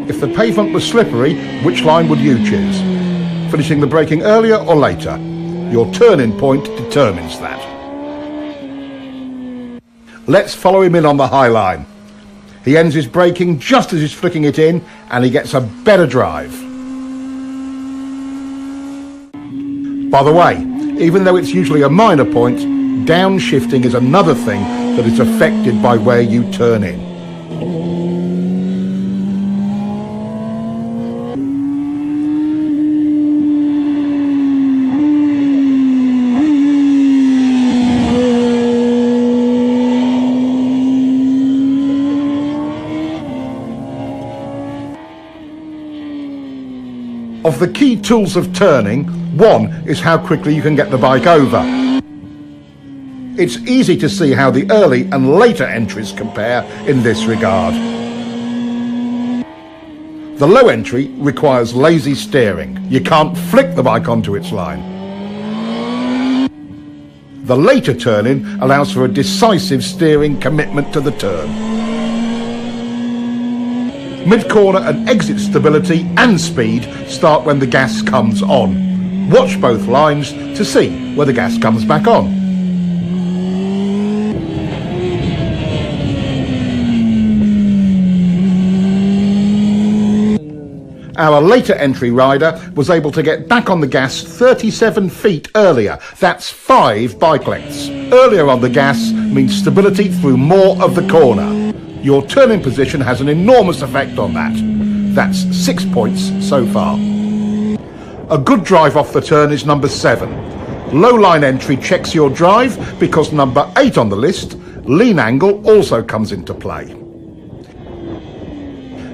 If the pavement was slippery, which line would you choose? Finishing the braking earlier or later? Your turn-in point determines that. Let's follow him in on the high line. He ends his braking just as he's flicking it in, and he gets a better drive. By the way, even though it's usually a minor point, downshifting is another thing that is affected by where you turn in. Of the key tools of turning, one is how quickly you can get the bike over. It's easy to see how the early and later entries compare in this regard. The low entry requires lazy steering. You can't flick the bike onto its line. The later turn-in allows for a decisive steering commitment to the turn. Mid-corner and exit stability and speed start when the gas comes on. Watch both lines to see where the gas comes back on. Our later entry rider was able to get back on the gas 37 feet earlier. That's 5 bike lengths. Earlier on the gas means stability through more of the corner. Your turn-in position has an enormous effect on that. That's 6 points so far. A good drive off the turn is number 7. Low line entry checks your drive because number 8 on the list, lean angle, also comes into play.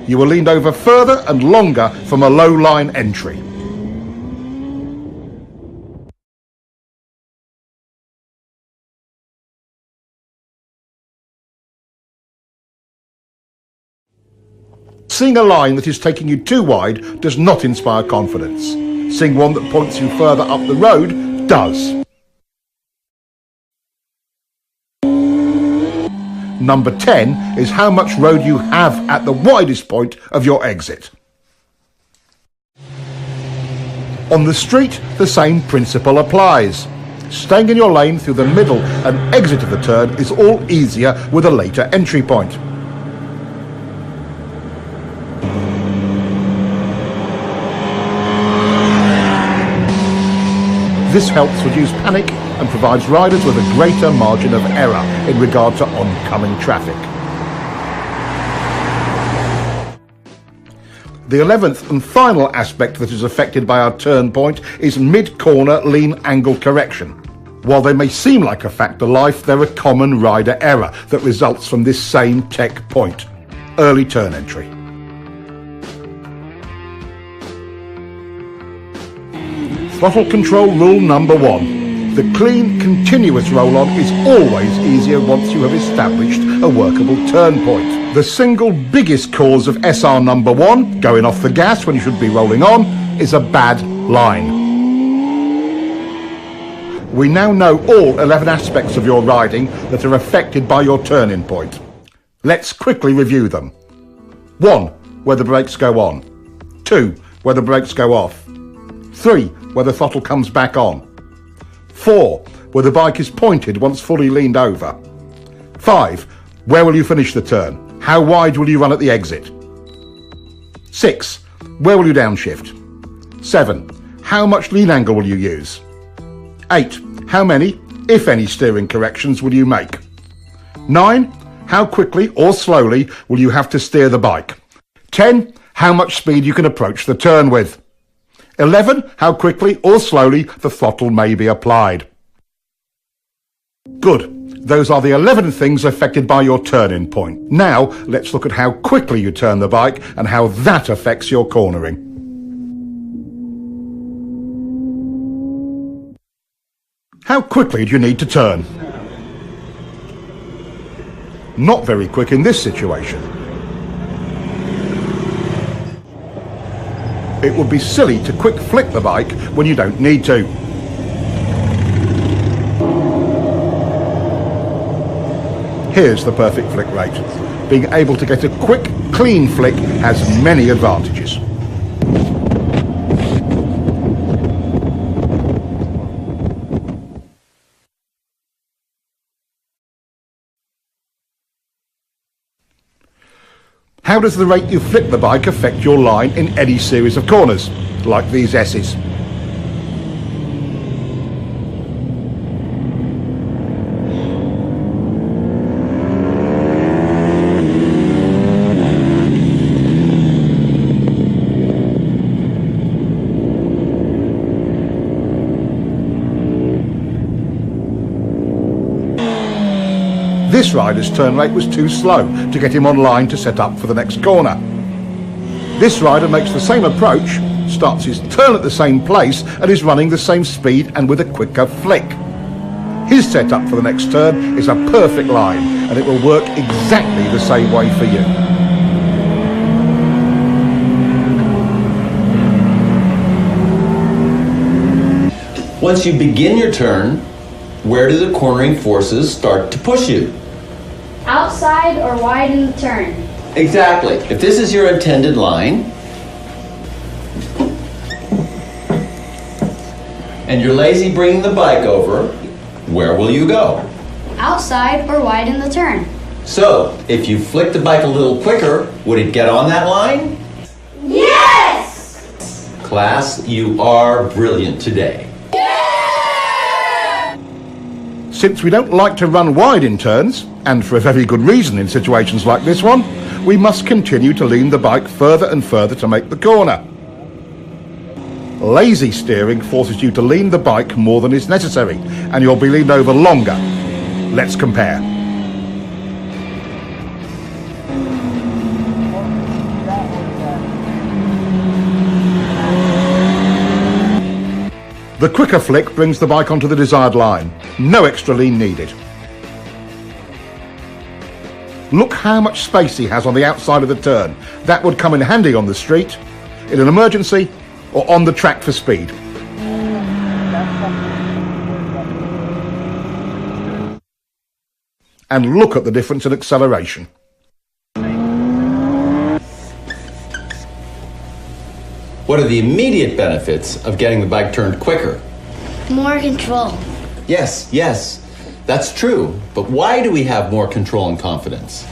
You were leaned over further and longer from a low line entry. Seeing a line that is taking you too wide does not inspire confidence. Seeing one that points you further up the road does. Number 10 is how much road you have at the widest point of your exit. On the street, the same principle applies. Staying in your lane through the middle and exit of the turn is all easier with a later entry point. This helps reduce panic and provides riders with a greater margin of error in regard to oncoming traffic. The 11th and final aspect that is affected by our turn point is mid-corner lean angle correction. While they may seem like a fact of life, they're a common rider error that results from this same tech point: early turn entry. Throttle control rule number 1. The clean, continuous roll-on is always easier once you have established a workable turn point. The single biggest cause of SR number 1, going off the gas when you should be rolling on, is a bad line. We now know all 11 aspects of your riding that are affected by your turning point. Let's quickly review them. 1. Where the brakes go on. 2. Where the brakes go off. 3. Where the throttle comes back on. 4. Where the bike is pointed once fully leaned over. 5. Where will you finish the turn? How wide will you run at the exit? 6. Where will you downshift? 7. How much lean angle will you use? 8. How many, if any, steering corrections will you make? 9. How quickly or slowly will you have to steer the bike? 10. How much speed you can approach the turn with. 11. How quickly or slowly the throttle may be applied. Good. Those are the 11 things affected by your turning point. Now, let's look at how quickly you turn the bike and how that affects your cornering. How quickly do you need to turn? Not very quick in this situation. It would be silly to quick flick the bike when you don't need to. Here's the perfect flick rate. Being able to get a quick, clean flick has many advantages. How does the rate you flick the bike affect your line in any series of corners, like these S's? This rider's turn rate was too slow to get him on line to set up for the next corner. This rider makes the same approach, starts his turn at the same place and is running the same speed and with a quicker flick. His setup for the next turn is a perfect line and it will work exactly the same way for you. Once you begin your turn, where do the cornering forces start to push you? Outside or wide in the turn? Exactly. If this is your intended line, and you're lazy bringing the bike over, where will you go? Outside or wide in the turn? So, if you flick the bike a little quicker, would it get on that line? Yes! Class, you are brilliant today. Since we don't like to run wide in turns, and for a very good reason in situations like this one, we must continue to lean the bike further and further to make the corner. Lazy steering forces you to lean the bike more than is necessary, and you'll be leaned over longer. Let's compare. The quicker flick brings the bike onto the desired line. No extra lean needed. Look how much space he has on the outside of the turn. That would come in handy on the street, in an emergency, or on the track for speed. And look at the difference in acceleration. What are the immediate benefits of getting the bike turned quicker? More control. Yes, that's true. But why do we have more control and confidence?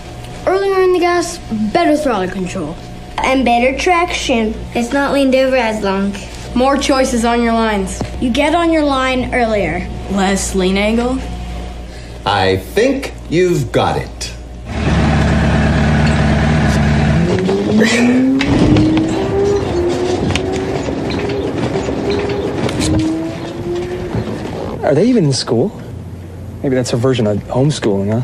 Earlier in the gas, better throttle control. And better traction. It's not leaned over as long. More choices on your lines. You get on your line earlier. Less lean angle. I think you've got it. Are they even in school? Maybe that's a version of homeschooling, huh?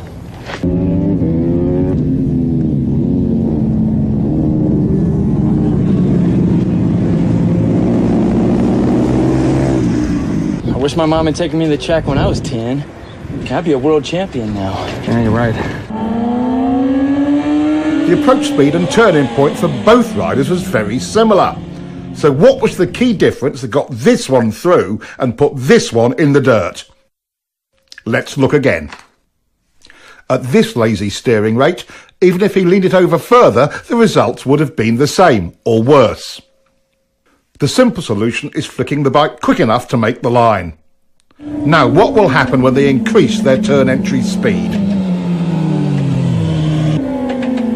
I wish my mom had taken me to the track when I was 10. I'd be a world champion now. Yeah, you're right. The approach speed and turning point for both riders was very similar. So what was the key difference that got this one through and put this one in the dirt? Let's look again. At this lazy steering rate, even if he leaned it over further, the results would have been the same, or worse. The simple solution is flicking the bike quick enough to make the line. Now, what will happen when they increase their turn entry speed?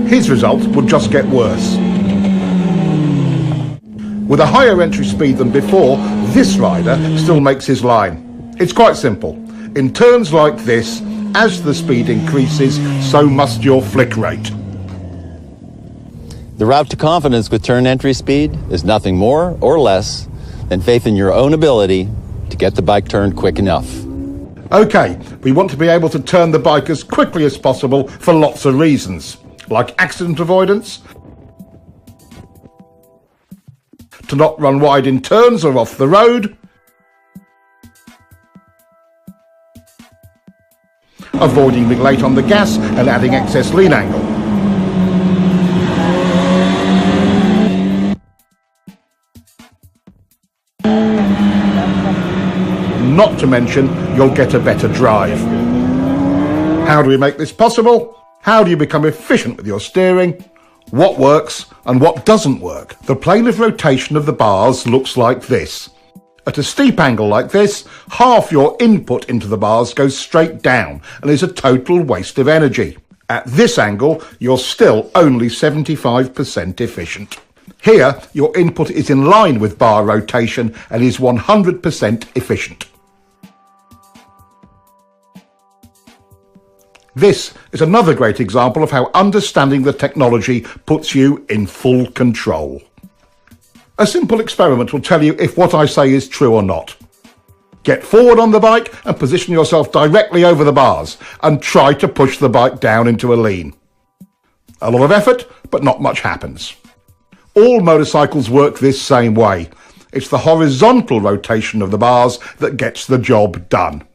His result would just get worse. With a higher entry speed than before, this rider still makes his line. It's quite simple. In turns like this, as the speed increases, so must your flick rate. The route to confidence with turn entry speed is nothing more or less than faith in your own ability to get the bike turned quick enough. Okay, we want to be able to turn the bike as quickly as possible for lots of reasons, like accident avoidance, to not run wide in turns or off the road, avoiding being late on the gas and adding excess lean angle. Not to mention, you'll get a better drive. How do we make this possible? How do you become efficient with your steering? What works and what doesn't work? The plane of rotation of the bars looks like this. At a steep angle like this, half your input into the bars goes straight down and is a total waste of energy. At this angle, you're still only 75% efficient. Here, your input is in line with bar rotation and is 100% efficient. This is another great example of how understanding the technology puts you in full control. A simple experiment will tell you if what I say is true or not. Get forward on the bike and position yourself directly over the bars and try to push the bike down into a lean. A lot of effort, but not much happens. All motorcycles work this same way. It's the horizontal rotation of the bars that gets the job done.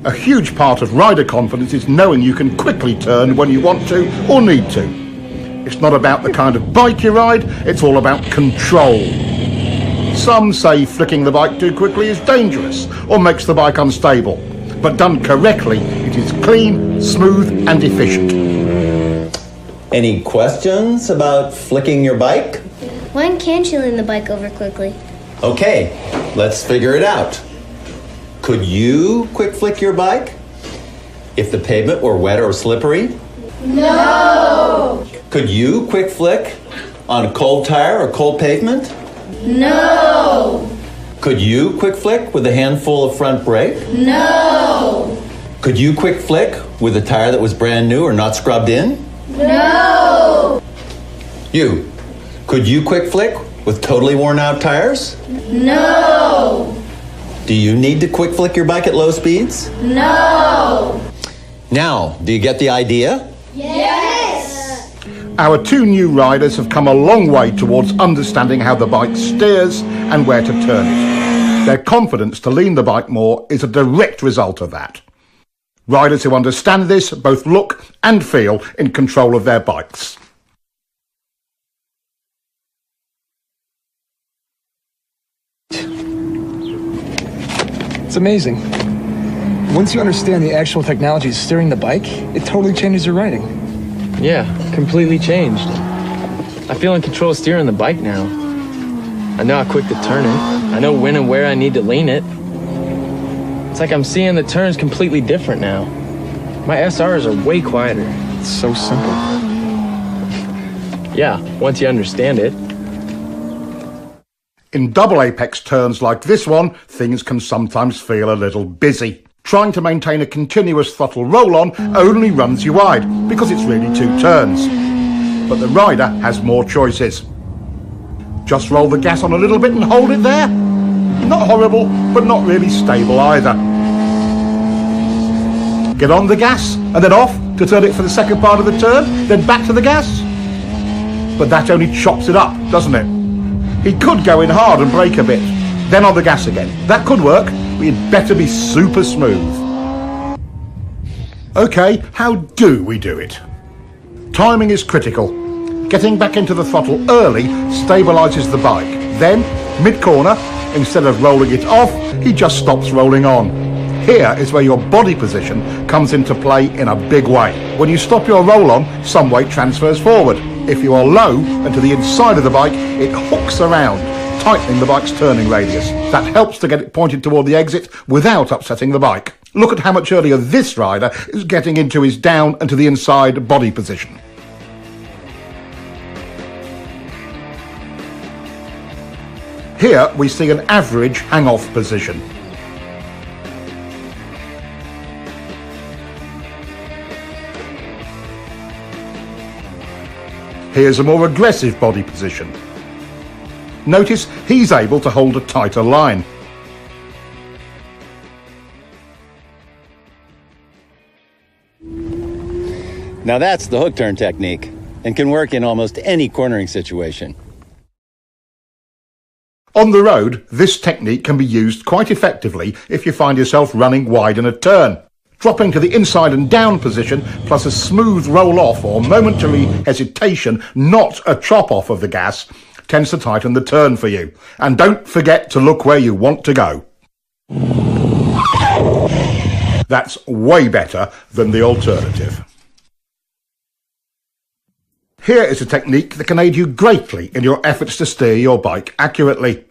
A huge part of rider confidence is knowing you can quickly turn when you want to or need to. It's not about the kind of bike you ride, it's all about control. Some say flicking the bike too quickly is dangerous or makes the bike unstable. But done correctly, it is clean, smooth and efficient. Any questions about flicking your bike? When can't you lean the bike over quickly? Okay, let's figure it out. Could you quick flick your bike if the pavement were wet or slippery? No! Could you quick flick on a cold tire or cold pavement? No! Could you quick flick with a handful of front brake? No! Could you quick flick with a tire that was brand new or not scrubbed in? No! You, could you quick flick with totally worn out tires? No! Do you need to quick flick your bike at low speeds? No! Now, do you get the idea? Yes! Our two new riders have come a long way towards understanding how the bike steers and where to turn it. Their confidence to lean the bike more is a direct result of that. Riders who understand this both look and feel in control of their bikes. It's amazing. Once you understand the actual technology steering the bike, it totally changes your riding. Yeah, completely changed. I feel in control of steering the bike now. I know how quick to turn it. I know when and where I need to lean it. It's like I'm seeing the turns completely different now. My SRs are way quieter. It's so simple. Yeah, once you understand it. In double apex turns like this one, things can sometimes feel a little busy. Trying to maintain a continuous throttle roll-on only runs you wide, because it's really 2 turns. But the rider has more choices. Just roll the gas on a little bit and hold it there. Not horrible, but not really stable either. Get on the gas and then off to turn it for the second part of the turn, then back to the gas. But that only chops it up, doesn't it? He could go in hard and brake a bit, then on the gas again. That could work, but you'd better be super smooth. Okay, how do we do it? Timing is critical. Getting back into the throttle early stabilises the bike. Then, mid-corner, instead of rolling it off, he just stops rolling on. Here is where your body position comes into play in a big way. When you stop your roll-on, some weight transfers forward. If you are low and to the inside of the bike, it hooks around, tightening the bike's turning radius. That helps to get it pointed toward the exit without upsetting the bike. Look at how much earlier this rider is getting into his down and to the inside body position. Here we see an average hang-off position. Here's a more aggressive body position. Notice he's able to hold a tighter line. Now that's the hook turn technique and can work in almost any cornering situation. On the road, this technique can be used quite effectively if you find yourself running wide in a turn. Dropping to the inside and down position, plus a smooth roll-off or momentary hesitation, not a chop-off of the gas, tends to tighten the turn for you. And don't forget to look where you want to go. That's way better than the alternative. Here is a technique that can aid you greatly in your efforts to steer your bike accurately.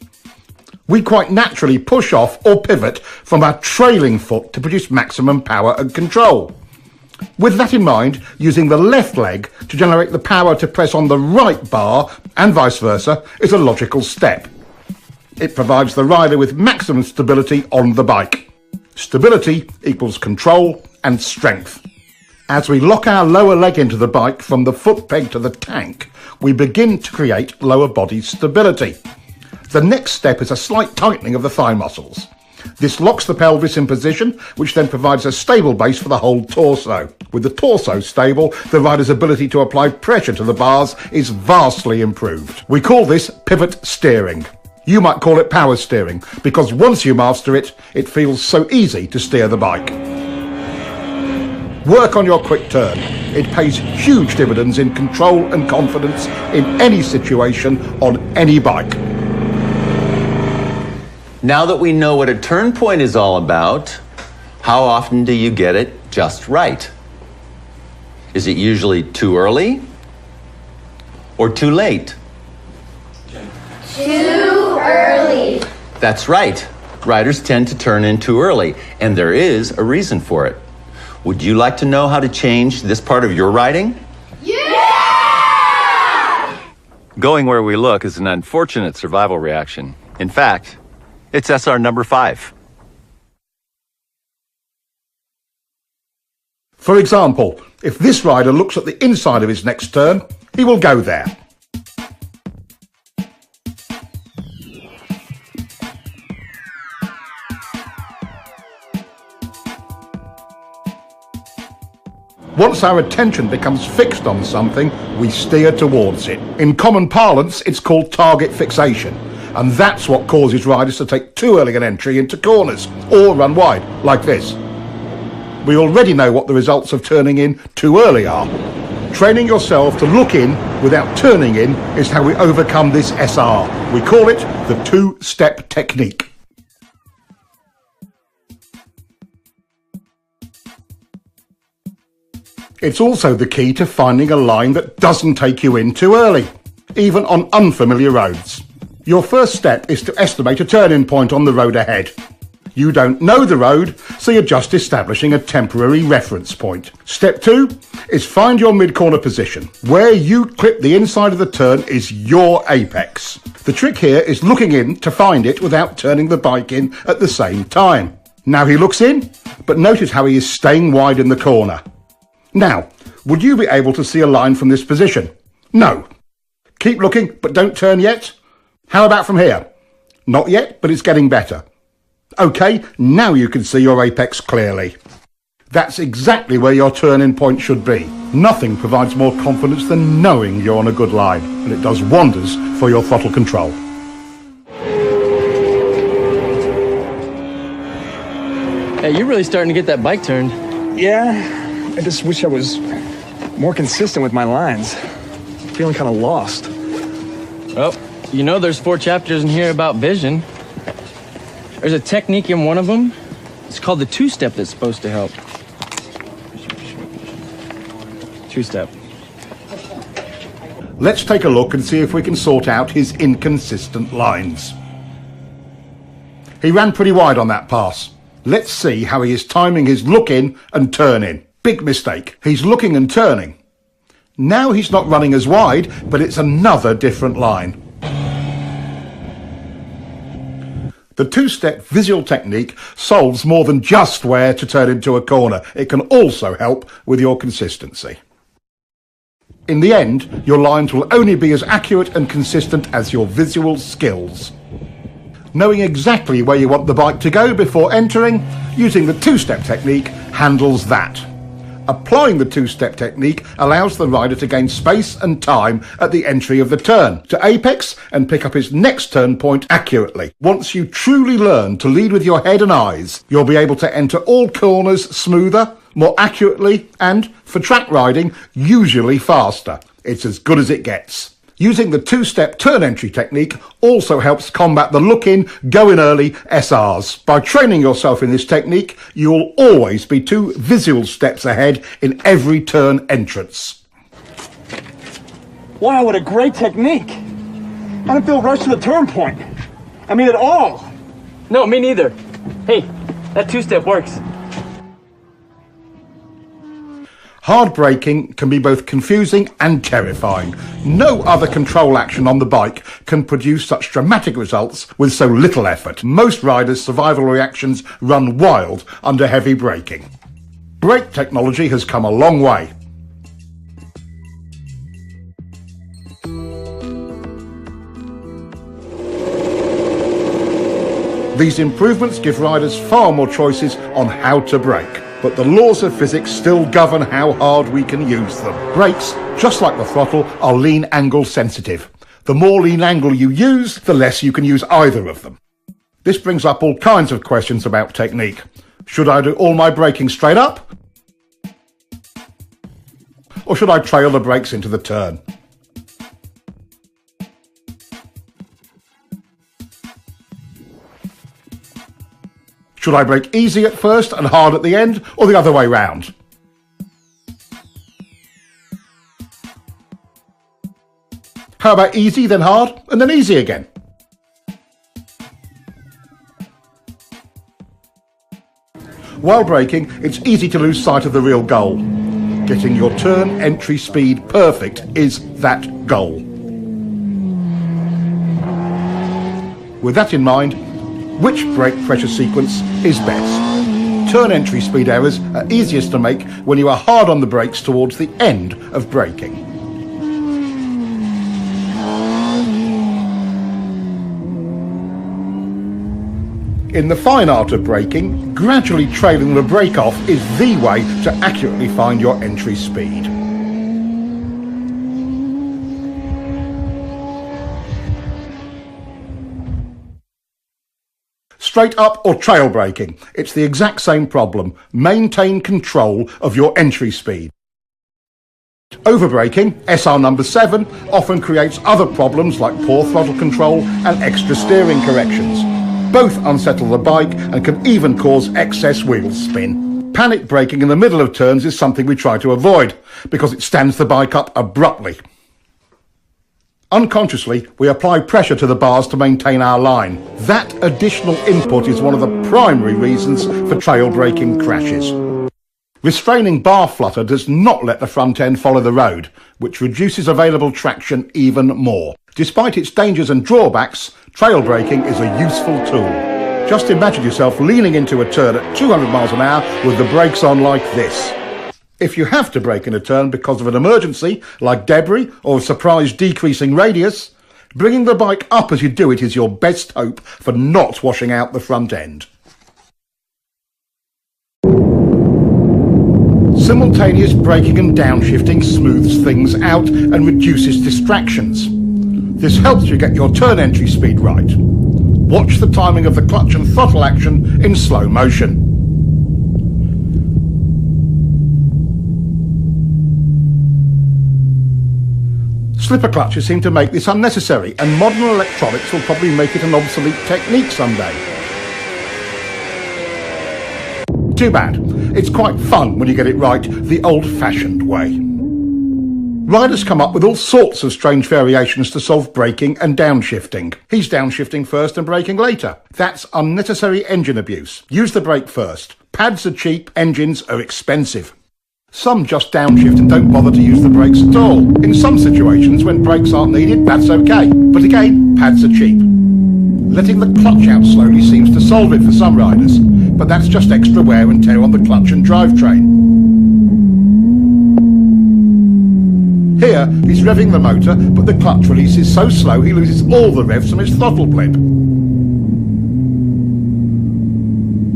We quite naturally push off or pivot from our trailing foot to produce maximum power and control. With that in mind, using the left leg to generate the power to press on the right bar and vice versa is a logical step. It provides the rider with maximum stability on the bike. Stability equals control and strength. As we lock our lower leg into the bike from the foot peg to the tank, we begin to create lower body stability. The next step is a slight tightening of the thigh muscles. This locks the pelvis in position, which then provides a stable base for the whole torso. With the torso stable, the rider's ability to apply pressure to the bars is vastly improved. We call this pivot steering. You might call it power steering, because once you master it, it feels so easy to steer the bike. Work on your quick turn. It pays huge dividends in control and confidence in any situation on any bike. Now that we know what a turn point is all about, how often do you get it just right? Is it usually too early or too late? Too early. That's right. Riders tend to turn in too early, and there is a reason for it. Would you like to know how to change this part of your riding? Yeah! Going where we look is an unfortunate survival reaction. In fact, it's SR number 5. For example, if this rider looks at the inside of his next turn, he will go there. Once our attention becomes fixed on something, we steer towards it. In common parlance, it's called target fixation. And that's what causes riders to take too early an entry into corners, or run wide, like this. We already know what the results of turning in too early are. Training yourself to look in without turning in is how we overcome this SR. We call it the two-step technique. It's also the key to finding a line that doesn't take you in too early, even on unfamiliar roads. Your first step is to estimate a turn-in point on the road ahead. You don't know the road, so you're just establishing a temporary reference point. Step 2 is find your mid-corner position. Where you clip the inside of the turn is your apex. The trick here is looking in to find it without turning the bike in at the same time. Now he looks in, but notice how he is staying wide in the corner. Now, would you be able to see a line from this position? No. Keep looking, but don't turn yet. How about from here? Not yet, but it's getting better. OK, now you can see your apex clearly. That's exactly where your turn-in point should be. Nothing provides more confidence than knowing you're on a good line, and it does wonders for your throttle control. Hey, you're really starting to get that bike turned. Yeah, I just wish I was more consistent with my lines. I'm feeling kind of lost. Well, you know there's 4 chapters in here about vision. There's a technique in one of them. It's called the two-step that's supposed to help. Two-step. Let's take a look and see if we can sort out his inconsistent lines. He ran pretty wide on that pass. Let's see how he is timing his look in and turn in. Big mistake. He's looking and turning. Now he's not running as wide, but it's another different line. The two-step visual technique solves more than just where to turn into a corner. It can also help with your consistency. In the end, your lines will only be as accurate and consistent as your visual skills. Knowing exactly where you want the bike to go before entering, using the two-step technique handles that. Applying the two-step technique allows the rider to gain space and time at the entry of the turn, to apex and pick up his next turn point accurately. Once you truly learn to lead with your head and eyes, you'll be able to enter all corners smoother, more accurately, and, for track riding, usually faster. It's as good as it gets. Using the two-step turn entry technique also helps combat the look-in, go-in early SRs. By training yourself in this technique, you'll always be 2 visual steps ahead in every turn entrance. Wow, what a great technique. I don't feel rushed to the turn point. I mean, at all. No, me neither. Hey, that two-step works. Hard braking can be both confusing and terrifying. No other control action on the bike can produce such dramatic results with so little effort. Most riders' survival reactions run wild under heavy braking. Brake technology has come a long way. These improvements give riders far more choices on how to brake. But the laws of physics still govern how hard we can use them. Brakes, just like the throttle, are lean angle sensitive. The more lean angle you use, the less you can use either of them. This brings up all kinds of questions about technique. Should I do all my braking straight up? Or should I trail the brakes into the turn? Should I brake easy at first and hard at the end, or the other way round? How about easy, then hard, and then easy again? While braking, it's easy to lose sight of the real goal. Getting your turn entry speed perfect is that goal. With that in mind, which brake pressure sequence is best? Turn entry speed errors are easiest to make when you are hard on the brakes towards the end of braking. In the fine art of braking, gradually trailing the brake off is the way to accurately find your entry speed. Straight up or trail braking, it's the exact same problem. Maintain control of your entry speed. Overbraking, SR number 7, often creates other problems like poor throttle control and extra steering corrections. Both unsettle the bike and can even cause excess wheel spin. Panic braking in the middle of turns is something we try to avoid because it stands the bike up abruptly. Unconsciously, we apply pressure to the bars to maintain our line. That additional input is one of the primary reasons for trail braking crashes. Restraining bar flutter does not let the front end follow the road, which reduces available traction even more. Despite its dangers and drawbacks, trail braking is a useful tool. Just imagine yourself leaning into a turn at 200 miles an hour with the brakes on like this. If you have to brake in a turn because of an emergency, like debris or a surprise decreasing radius, bringing the bike up as you do it is your best hope for not washing out the front end. Simultaneous braking and downshifting smooths things out and reduces distractions. This helps you get your turn entry speed right. Watch the timing of the clutch and throttle action in slow motion. Slipper clutches seem to make this unnecessary, and modern electronics will probably make it an obsolete technique someday. Too bad. It's quite fun when you get it right the old-fashioned way. Riders come up with all sorts of strange variations to solve braking and downshifting. He's downshifting first and braking later. That's unnecessary engine abuse. Use the brake first. Pads are cheap, engines are expensive. Some just downshift and don't bother to use the brakes at all. In some situations, when brakes aren't needed, that's okay. But again, pads are cheap. Letting the clutch out slowly seems to solve it for some riders, but that's just extra wear and tear on the clutch and drivetrain. Here, he's revving the motor, but the clutch release is so slow he loses all the revs from his throttle blip.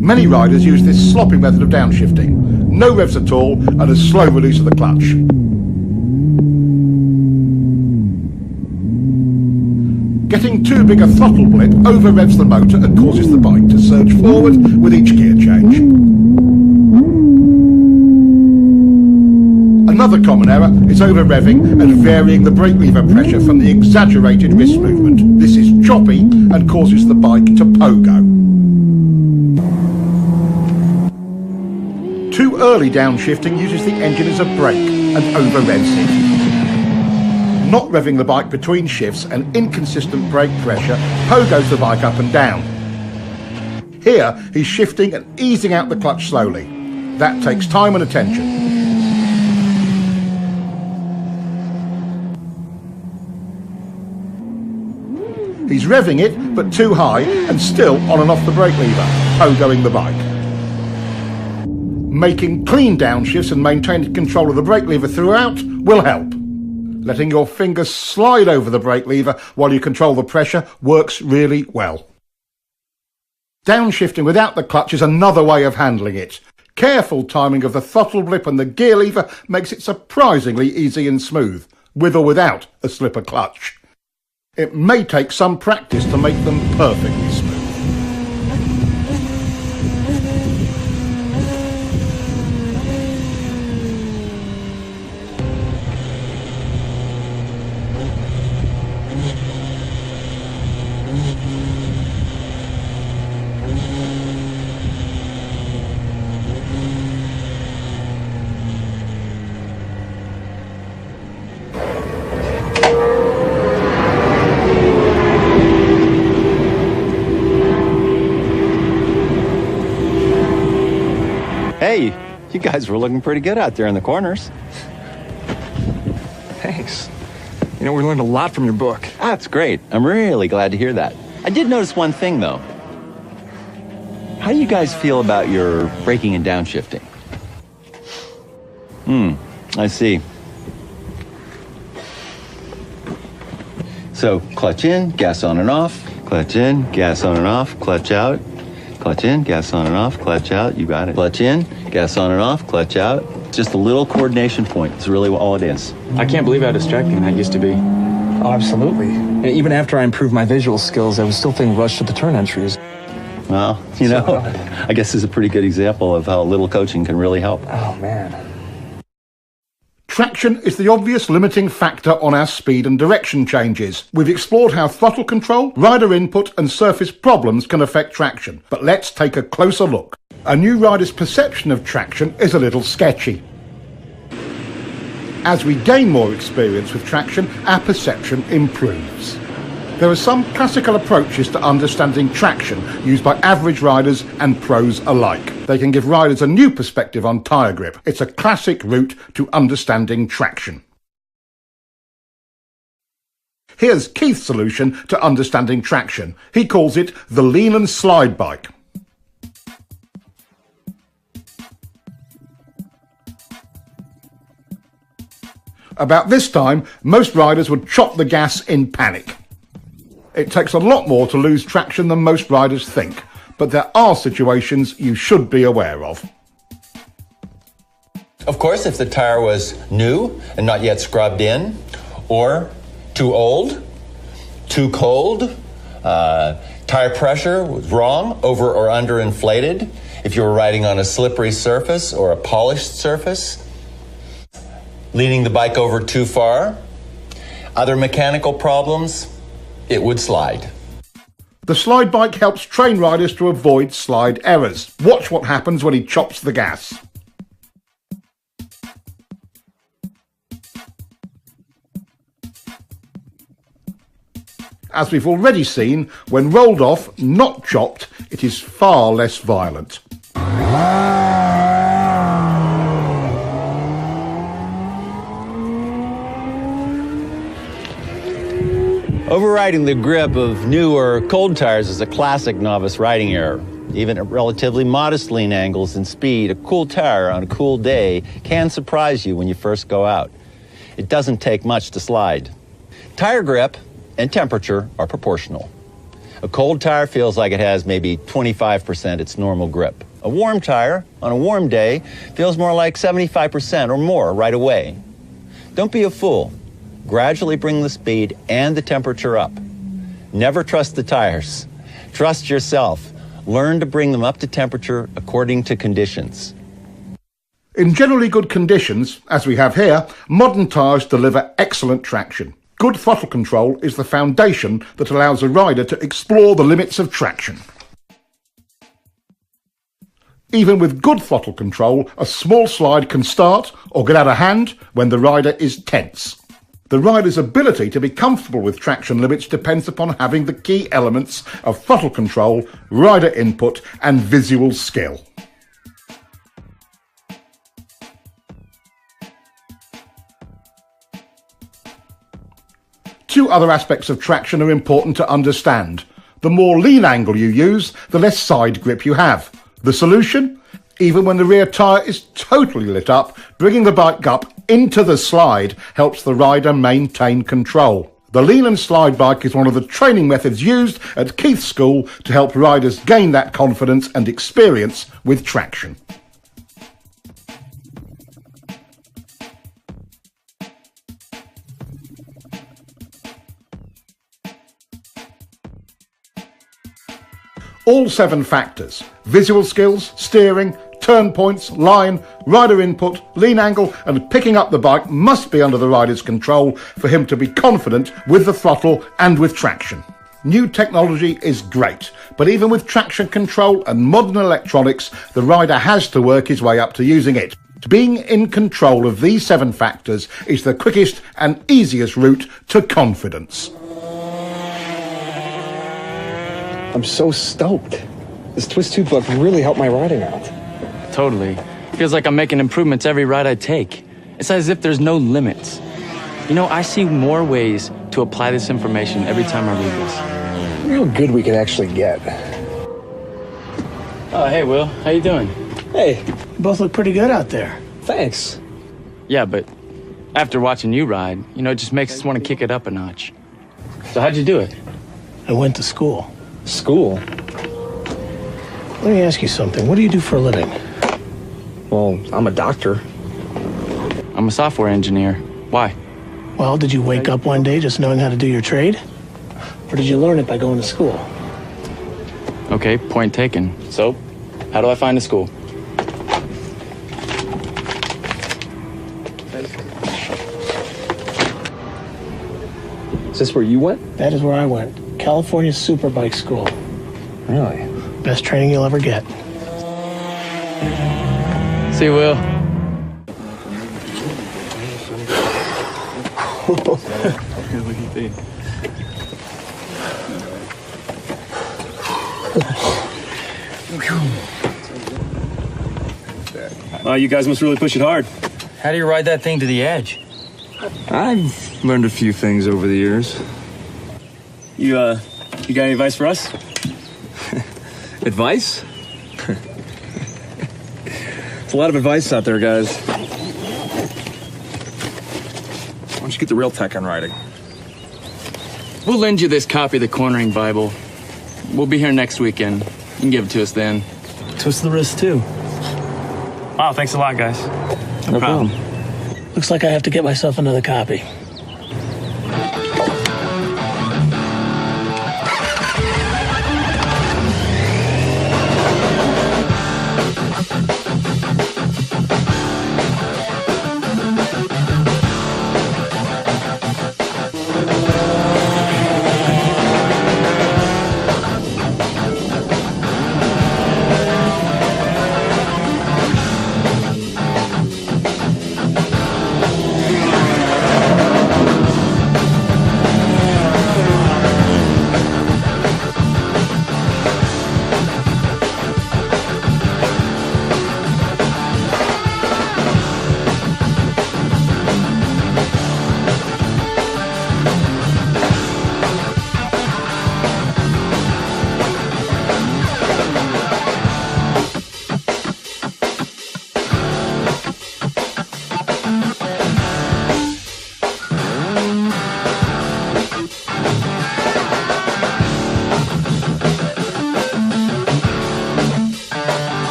Many riders use this sloppy method of downshifting. No revs at all and a slow release of the clutch. Getting too big a throttle blip over-revs the motor and causes the bike to surge forward with each gear change. Another common error is over-revving and varying the brake lever pressure from the exaggerated wrist movement. This is choppy and causes the bike to pogo. Too early downshifting uses the engine as a brake and over-revs it. Not revving the bike between shifts and inconsistent brake pressure pogos the bike up and down. Here, he's shifting and easing out the clutch slowly. That takes time and attention. He's revving it, but too high and still on and off the brake lever, pogoing the bike. Making clean downshifts and maintaining control of the brake lever throughout will help. Letting your fingers slide over the brake lever while you control the pressure works really well. Downshifting without the clutch is another way of handling it. Careful timing of the throttle blip and the gear lever makes it surprisingly easy and smooth, with or without a slipper clutch. It may take some practice to make them perfectly smooth. Hey, you guys were looking pretty good out there in the corners. Thanks. You know, we learned a lot from your book. That's great. I'm really glad to hear that. I did notice one thing, though. How do you guys feel about your braking and downshifting? I see. So, clutch in, gas on and off. Clutch in, gas on and off, clutch out. Clutch in, gas on and off, clutch out. You got it. Clutch in, gas on and off, clutch out. Just a little coordination point. It's really all it is. I can't believe how distracting that used to be. Oh, absolutely. And even after I improved my visual skills, I was still feeling rushed at the turn entries. Well, you know, I guess this is a pretty good example of how little coaching can really help. Oh, man. Traction is the obvious limiting factor on our speed and direction changes. We've explored how throttle control, rider input and surface problems can affect traction. But let's take a closer look. A new rider's perception of traction is a little sketchy. As we gain more experience with traction, our perception improves. There are some classical approaches to understanding traction used by average riders and pros alike. They can give riders a new perspective on tyre grip. It's a classic route to understanding traction. Here's Keith's solution to understanding traction. He calls it the lean and slide bike. About this time, most riders would chop the gas in panic. It takes a lot more to lose traction than most riders think, but there are situations you should be aware of. Of course, if the tire was new and not yet scrubbed in, or too old, too cold, tire pressure was wrong, over or under inflated, if you were riding on a slippery surface or a polished surface, leaning the bike over too far, other mechanical problems, it would slide. The slide bike helps train riders to avoid slide errors. Watch what happens when he chops the gas. As we've already seen, when rolled off, not chopped, it is far less violent. Overriding the grip of new or cold tires is a classic novice riding error. Even at relatively modest lean angles and speed, a cool tire on a cool day can surprise you when you first go out. It doesn't take much to slide. Tire grip and temperature are proportional. A cold tire feels like it has maybe 25% its normal grip. A warm tire on a warm day feels more like 75% or more right away. Don't be a fool. Gradually bring the speed and the temperature up. Never trust the tires. Trust yourself. Learn to bring them up to temperature according to conditions. In generally good conditions, as we have here, modern tyres deliver excellent traction. Good throttle control is the foundation that allows a rider to explore the limits of traction. Even with good throttle control, a small slide can start or get out of hand when the rider is tense. The rider's ability to be comfortable with traction limits depends upon having the key elements of throttle control, rider input and visual skill. Two other aspects of traction are important to understand. The more lean angle you use, the less side grip you have. The solution? Even when the rear tyre is totally lit up, bringing the bike up into the slide helps the rider maintain control. The lean and slide bike is one of the training methods used at Keith's school to help riders gain that confidence and experience with traction. All 7 factors, visual skills, steering, turn points, line, rider input, lean angle and picking up the bike must be under the rider's control for him to be confident with the throttle and with traction. New technology is great, but even with traction control and modern electronics, the rider has to work his way up to using it. Being in control of these 7 factors is the quickest and easiest route to confidence. I'm so stoked. This twist tube book really helped my riding out. Totally. Feels like I'm making improvements every ride I take. It's as if there's no limits. You know, I see more ways to apply this information every time I read this. Look how good we can actually get. Oh, hey, Will. How you doing? Hey. You both look pretty good out there. Thanks. Yeah, but after watching you ride, you know, it just makes us want to kick it up a notch. So how'd you do it? I went to school. School? Let me ask you something. What do you do for a living? Well, I'm a doctor. I'm a software engineer. Why? Well, did you wake up one day just knowing how to do your trade? Or did you learn it by going to school? Okay, point taken. So, how do I find a school? Is this where you went? That is where I went. California Superbike School. Really? Best training you'll ever get. See you, Will. Wow, you guys must really push it hard. How do you ride that thing to the edge? I've learned a few things over the years. You got any advice for us? Advice? There's a lot of advice out there, guys. Why don't you get the real tech on riding? We'll lend you this copy of the Cornering Bible. We'll be here next weekend. You can give it to us then. Twist the wrist, too. Wow, thanks a lot, guys. No problem. Looks like I have to get myself another copy.